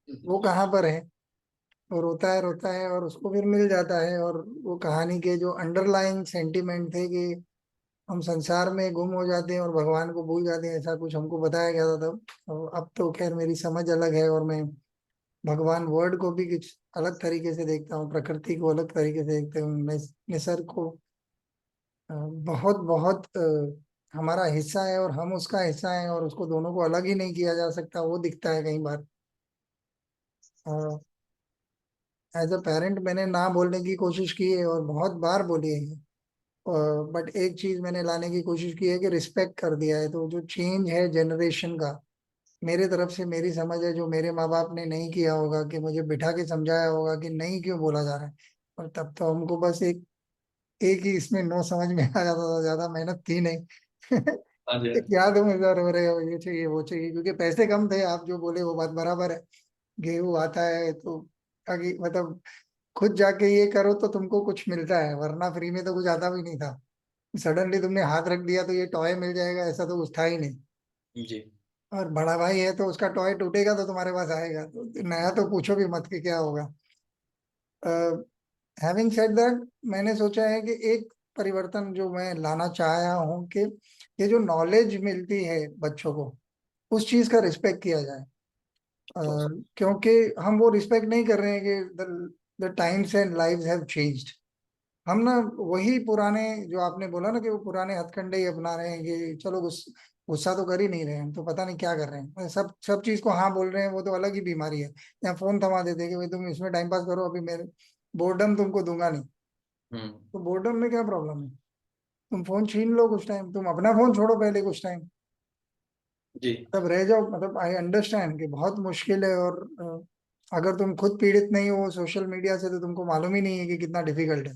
वो कहाँ पर है। और रोता है और उसको फिर मिल जाता है, और वो कहानी के जो अंडरलाइंग सेंटिमेंट थे कि हम संसार में गुम हो जाते हैं और भगवान को भूल जाते हैं, ऐसा कुछ हमको बताया गया था तब। और अब तो खैर मेरी समझ अलग है, और मैं भगवान वर्ड को भी कुछ अलग तरीके से देखता हूँ, प्रकृति को अलग तरीके से देखता हूँ, निसर्ग को बहुत बहुत हमारा हिस्सा है और हम उसका हिस्सा है, और उसको दोनों को अलग ही नहीं किया जा सकता, वो दिखता है कई बार। एज अ पेरेंट मैंने ना बोलने की कोशिश की है और बहुत बार बोली है, बट एक चीज मैंने लाने की कोशिश की है कि रिस्पेक्ट कर दिया है। तो जो चेंज है जनरेशन का, मेरे तरफ से मेरी समझ है, जो मेरे माँ बाप ने नहीं किया होगा कि मुझे बिठा के समझाया होगा कि नहीं क्यों बोला जा रहा है, और तब तो हमको बस एक एक ही इसमें नो समझ में आ जाता था, ज्यादा मेहनत थी नहीं। हाँ जी, हाँ एक याद हो मजेदार हो रहे हो, ये चाहिए वो चाहिए, क्योंकि पैसे कम थे, आप जो बोले वो बात बराबर है। गेहूं आता है तो आगे मतलब खुद जाके ये करो तो तुमको कुछ मिलता है, वरना फ्री में तो कुछ आता भी नहीं था। सडनली तुमने हाथ रख दिया तो ये टॉय मिल जाएगा, ऐसा तो कुछ था ही नहीं। जी, और बड़ा भाई है तो उसका टॉय टूटेगा तो तुम्हारे पास आएगा, तो नया तो पूछो भी मत कि क्या होगा। हैविंग सेड दैट, मैंने सोचा है कि एक परिवर्तन जो मैं लाना चाहा हूँ कि ये जो नॉलेज मिलती है बच्चों को, उस चीज का रिस्पेक्ट किया जाए। Of course. क्योंकि हम वो रिस्पेक्ट नहीं कर रहे हैं कि the times and lives have changed. हम ना वही पुराने, जो आपने बोला ना कि वो पुराने हथकंडे ही अपना रहे हैं कि चलो गुस्सा तो कर ही नहीं रहे हैं, तो पता नहीं क्या कर रहे हैं, सब सब चीज को हाँ बोल रहे हैं, वो तो अलग ही बीमारी है। या फोन थमा देते हैं कि भाई तुम इसमें टाइम पास करो, अभी मेरे बोर्डम तुमको दूंगा नहीं। हम्म। तो बोर्डम में क्या प्रॉब्लम है, तुम फोन छीन लो कुछ टाइम, तुम अपना फोन छोड़ो पहले कुछ टाइम, जी। तब रह जाओ। मतलब आई अंडरस्टैंड कि बहुत मुश्किल है, और अगर तुम खुद पीड़ित नहीं हो सोशल मीडिया से तो तुमको मालूम ही नहीं है कि कितना डिफिकल्ट है।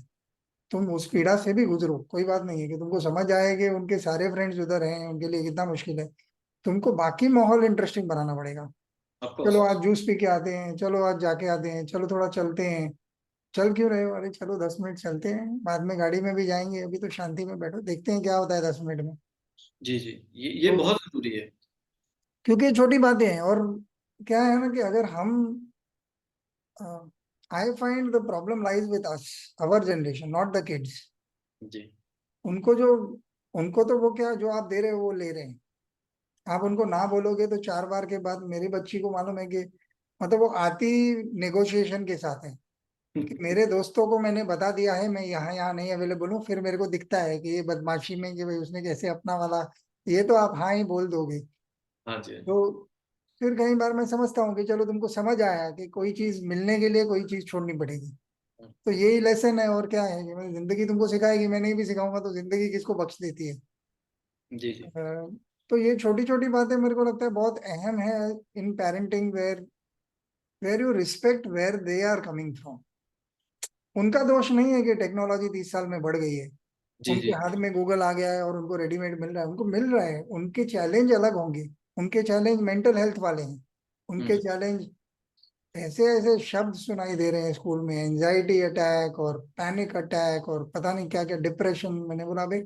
तुम उस पीड़ा से भी गुजरो, कोई बात नहीं है कि तुमको समझ आए कि उनके सारे फ्रेंड्स उधर हैं, उनके लिए कितना मुश्किल है। तुमको बाकी माहौल इंटरेस्टिंग बनाना पड़ेगा। ऑफ चलो कोर्स। आज जूस पी के आते हैं, चलो आज जाके आते हैं, चलो थोड़ा चलते हैं। चल क्यों रहे हो, अरे चलो 10 मिनट चलते हैं, बाद में गाड़ी में भी जाएंगे, अभी तो शांति में बैठो, देखते हैं क्या होता है 10 मिनट में। जी, जी, ये तो बहुत जरूरी है। क्योंकि ये छोटी बातें हैं, और क्या है ना कि अगर हम, I find the problem lies with us, our generation, not the kids. जी। उनको जो, उनको तो वो क्या जो आप दे रहे हो वो ले रहे हैं। आप उनको ना बोलोगे तो 4 बार के बाद, मेरी बच्ची को मालूम है कि मतलब वो आती नेगोशिएशन के साथ है कि मेरे दोस्तों को मैंने बता दिया है मैं यहाँ यहाँ नहीं अवेलेबल हूँ, फिर मेरे को दिखता है कि ये बदमाशी में कि भाई उसने कैसे अपना वाला, ये तो आप हाँ ही बोल दोगे। हाँ जी, हाँ जी। तो फिर कई बार मैं समझता हूँ कि चलो तुमको समझ आया कि कोई चीज मिलने के लिए कोई चीज छोड़नी पड़ेगी। तो यही लेसन है, और क्या है कि मैं जिंदगी तुमको सिखाएगी, मैं नहीं भी सिखाऊंगा तो जिंदगी किसको बख्श देती है। जी, जी, तो ये छोटी छोटी बातें मेरे को लगता है बहुत अहम है in parenting, where where you respect where they are coming from. उनका दोष नहीं है कि टेक्नोलॉजी 30 साल में बढ़ गई है, जी, उनके जी। हाथ में गूगल आ गया है और उनको रेडीमेड मिल रहा है, उनको मिल रहा है, उनके चैलेंज अलग होंगे। उनके चैलेंज मेंटल हेल्थ वाले हैं, उनके हम्म। चैलेंज ऐसे ऐसे शब्द सुनाई दे रहे हैं स्कूल में, एंजाइटी अटैक और पैनिक अटैक और पता नहीं क्या क्या, डिप्रेशन। मैंने बोला भाई,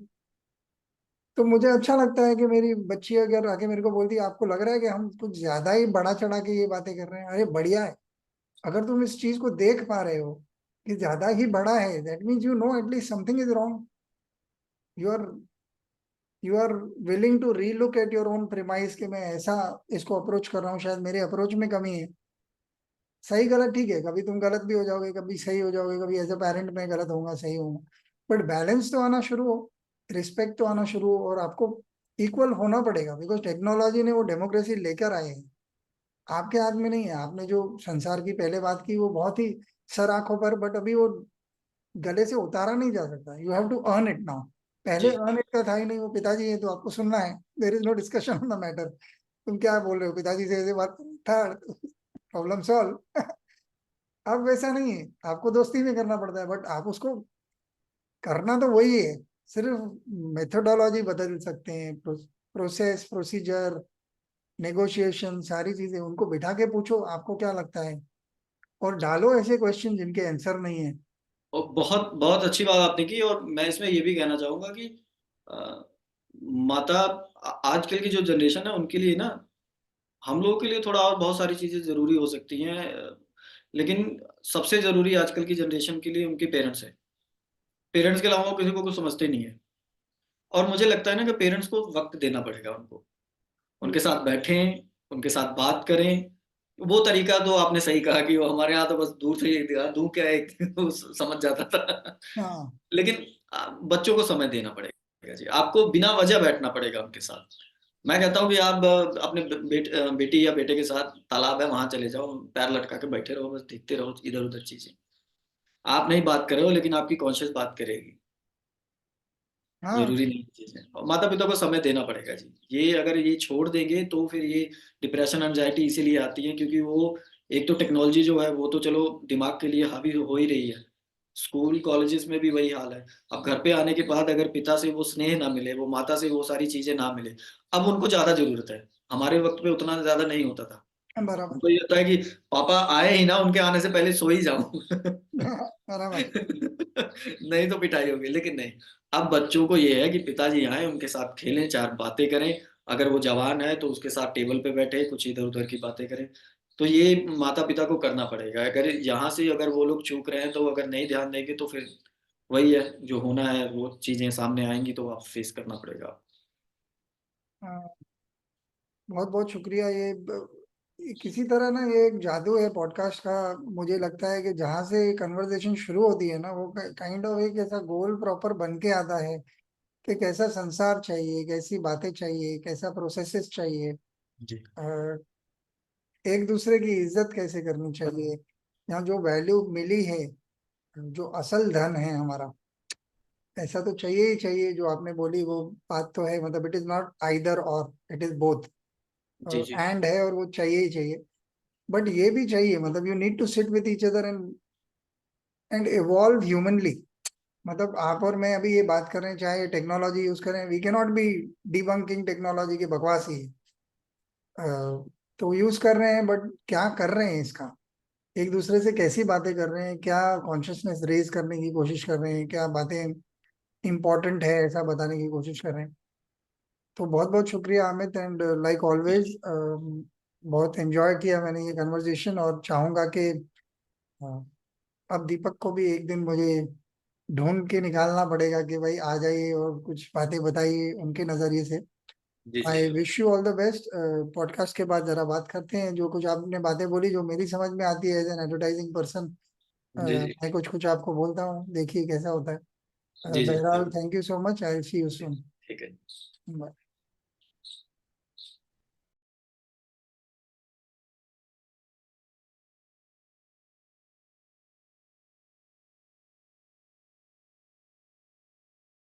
तो मुझे अच्छा लगता है कि मेरी बच्ची अगर आके मेरे को बोलती है आपको लग रहा है कि हम कुछ ज्यादा ही बढ़ा चढ़ा के ये बातें कर रहे हैं, अरे बढ़िया है। अगर तुम इस चीज को देख पा रहे हो कि ज्यादा ही बड़ा है, that means you know at least something is wrong. You are you are willing to relook at your own premise कि मैं ऐसा इसको अप्रोच कर रहा हूँ, शायद मेरे अप्रोच में कमी है। सही गलत ठीक है, कभी तुम गलत भी हो जाओगे, कभी सही हो जाओगे, कभी एज अ पेरेंट मैं गलत होऊंगा, सही होऊंगा, बट बैलेंस तो आना शुरू हो, रिस्पेक्ट तो आना शुरू हो, और आपको इक्वल होना पड़ेगा, बिकॉज टेक्नोलॉजी ने वो डेमोक्रेसी लेकर आए हैं, आपके हाथ में नहीं है। आपने जो संसार की पहले बात की वो बहुत ही सर आंखों पर, बट अभी वो गले से उतारा नहीं जा सकता, you have to earn it now. पहले जी, अर्न इट का था ही नहीं, वो पिताजी है तो आपको सुनना है, there is no discussion on the matter. तुम क्या बोल रहे हो, पिताजी से ऐसे बात था, प्रॉब्लम सॉल्व। अब वैसा नहीं है, आपको दोस्ती में करना पड़ता है, बट आप उसको करना तो वही है, सिर्फ मेथोडोलॉजी बदल सकते हैं, प्रोसेस प्रोसीजर नेगोशिएशन सारी चीजें उनको बिठा के पूछो आपको क्या लगता है। और डालो ऐसे क्वेश्चन जिनके आंसर नहीं है। और बहुत बहुत अच्छी बात आपने की, और मैं इसमें ये भी कहना चाहूंगा कि अ, माता आजकल की जो जनरेशन है उनके लिए ना, हम लोगों के लिए थोड़ा और बहुत सारी चीजें जरूरी हो सकती हैं, लेकिन सबसे जरूरी आजकल की जनरेशन के लिए उनके पेरेंट्स है। पेरेंट्स के अलावा वो किसी को कुछ समझते नहीं है। और मुझे लगता है ना कि पेरेंट्स को वक्त देना पड़ेगा उनको, उनके साथ बैठें, उनके साथ बात करें। वो तरीका तो आपने सही कहा कि वो हमारे यहाँ तो बस दूर से ही दिखा दूं क्या एक वो समझ जाता था। हाँ लेकिन बच्चों को समय देना पड़ेगा जी, आपको बिना वजह बैठना पड़ेगा उनके साथ। मैं कहता हूँ कि आप अपने बेटी या बेटे के साथ तालाब है वहां चले जाओ, पैर लटका के बैठे रहो, बस देखते रहो इधर उधर चीजें। आप नहीं बात कर रहे हो लेकिन आपकी कॉन्शियस बात करेगी। हाँ। जरूरी नहीं चीज है, और माता पिता को समय देना पड़ेगा जी। ये अगर ये छोड़ देंगे तो फिर ये डिप्रेशन एंजाइटी इसीलिए आती है क्योंकि वो, एक तो टेक्नोलॉजी जो है वो तो चलो दिमाग के लिए हावी हो ही रही है, स्कूल कॉलेजेस में भी वही हाल है। अब घर पे आने के बाद अगर पिता से वो स्नेह ना मिले, वो माता से वो सारी चीजें ना मिले, अब उनको ज्यादा जरूरत है। हमारे वक्त पे उतना ज्यादा नहीं होता था। बराबर। उनको ये होता है कि पापा आए ही ना, उनके आने से पहले सो ही जाऊं। बराबर। नहीं तो पिटाई होगी, लेकिन नहीं। अब बच्चों को ये है कि पिताजी आए, उनके साथ खेलें, चार बातें करें। अगर वो जवान है तो उसके साथ टेबल पे बैठे कुछ इधर उधर की बातें करें। तो ये माता पिता को करना पड़ेगा। अगर यहाँ से अगर वो लोग चूक रहे हैं तो अगर नहीं ध्यान देंगे तो फिर वही है जो होना है, वो चीजें सामने आएंगी तो आप फेस करना पड़ेगा। हाँ, बहुत बहुत शुक्रिया। ये किसी तरह ना ये एक जादू है पॉडकास्ट का। मुझे लगता है कि जहाँ से कन्वर्सेशन शुरू होती है ना, वो काइंड ऑफ एक ऐसा गोल प्रॉपर बन के आता है कि कैसा संसार चाहिए, कैसी बातें चाहिए, कैसा प्रोसेसेस चाहिए, जी एक दूसरे की इज्जत कैसे करनी चाहिए। यहाँ जो वैल्यू मिली है, जो असल धन है हमारा, ऐसा तो चाहिए ही चाहिए। जो आपने बोली वो बात तो है, मतलब it is not either or, it is both. जी जी एंड है और वो चाहिए ही चाहिए। बट ये भी चाहिए, मतलब you need to sit with each other and evolve humanly. मतलब आप और मैं अभी ये बात कर रहे हैं, चाहे टेक्नोलॉजी यूज करें, we can not be debunking technology की बकवास ही है। अ, तो यूज कर रहे हैं, बट क्या कर रहे हैं इसका, एक दूसरे से कैसी बातें कर रहे हैं, क्या कॉन्शियसनेस रेज करने की कोशिश कर रहे हैं, क्या बातें इंपॉर्टेंट है ऐसा बताने की कोशिश कर रहे हैं। तो बहुत बहुत शुक्रिया अमित, एंड लाइक ऑलवेज बहुत एंजॉय किया मैंने ये कन्वर्सेशन, और चाहूंगा कि अ, अब दीपक को भी एक दिन मुझे ढूंढ के निकालना पड़ेगा कि भाई आ जाइए और कुछ बातें बताइए उनके नजरिए से। जी जी I wish you all the best. Podcast के बाद जरा बात करते हैं, जो कुछ आपने बातें बोली जो मेरी समझ में आती है एज एन एडवर्टाइजिंग पर्सन, जी जी मैं कुछ कुछ आपको बोलता हूँ, देखिए कैसा होता है। जी जी बहरहाल जरूर। Thank you so much, I see you soon. ठीक है। बाय।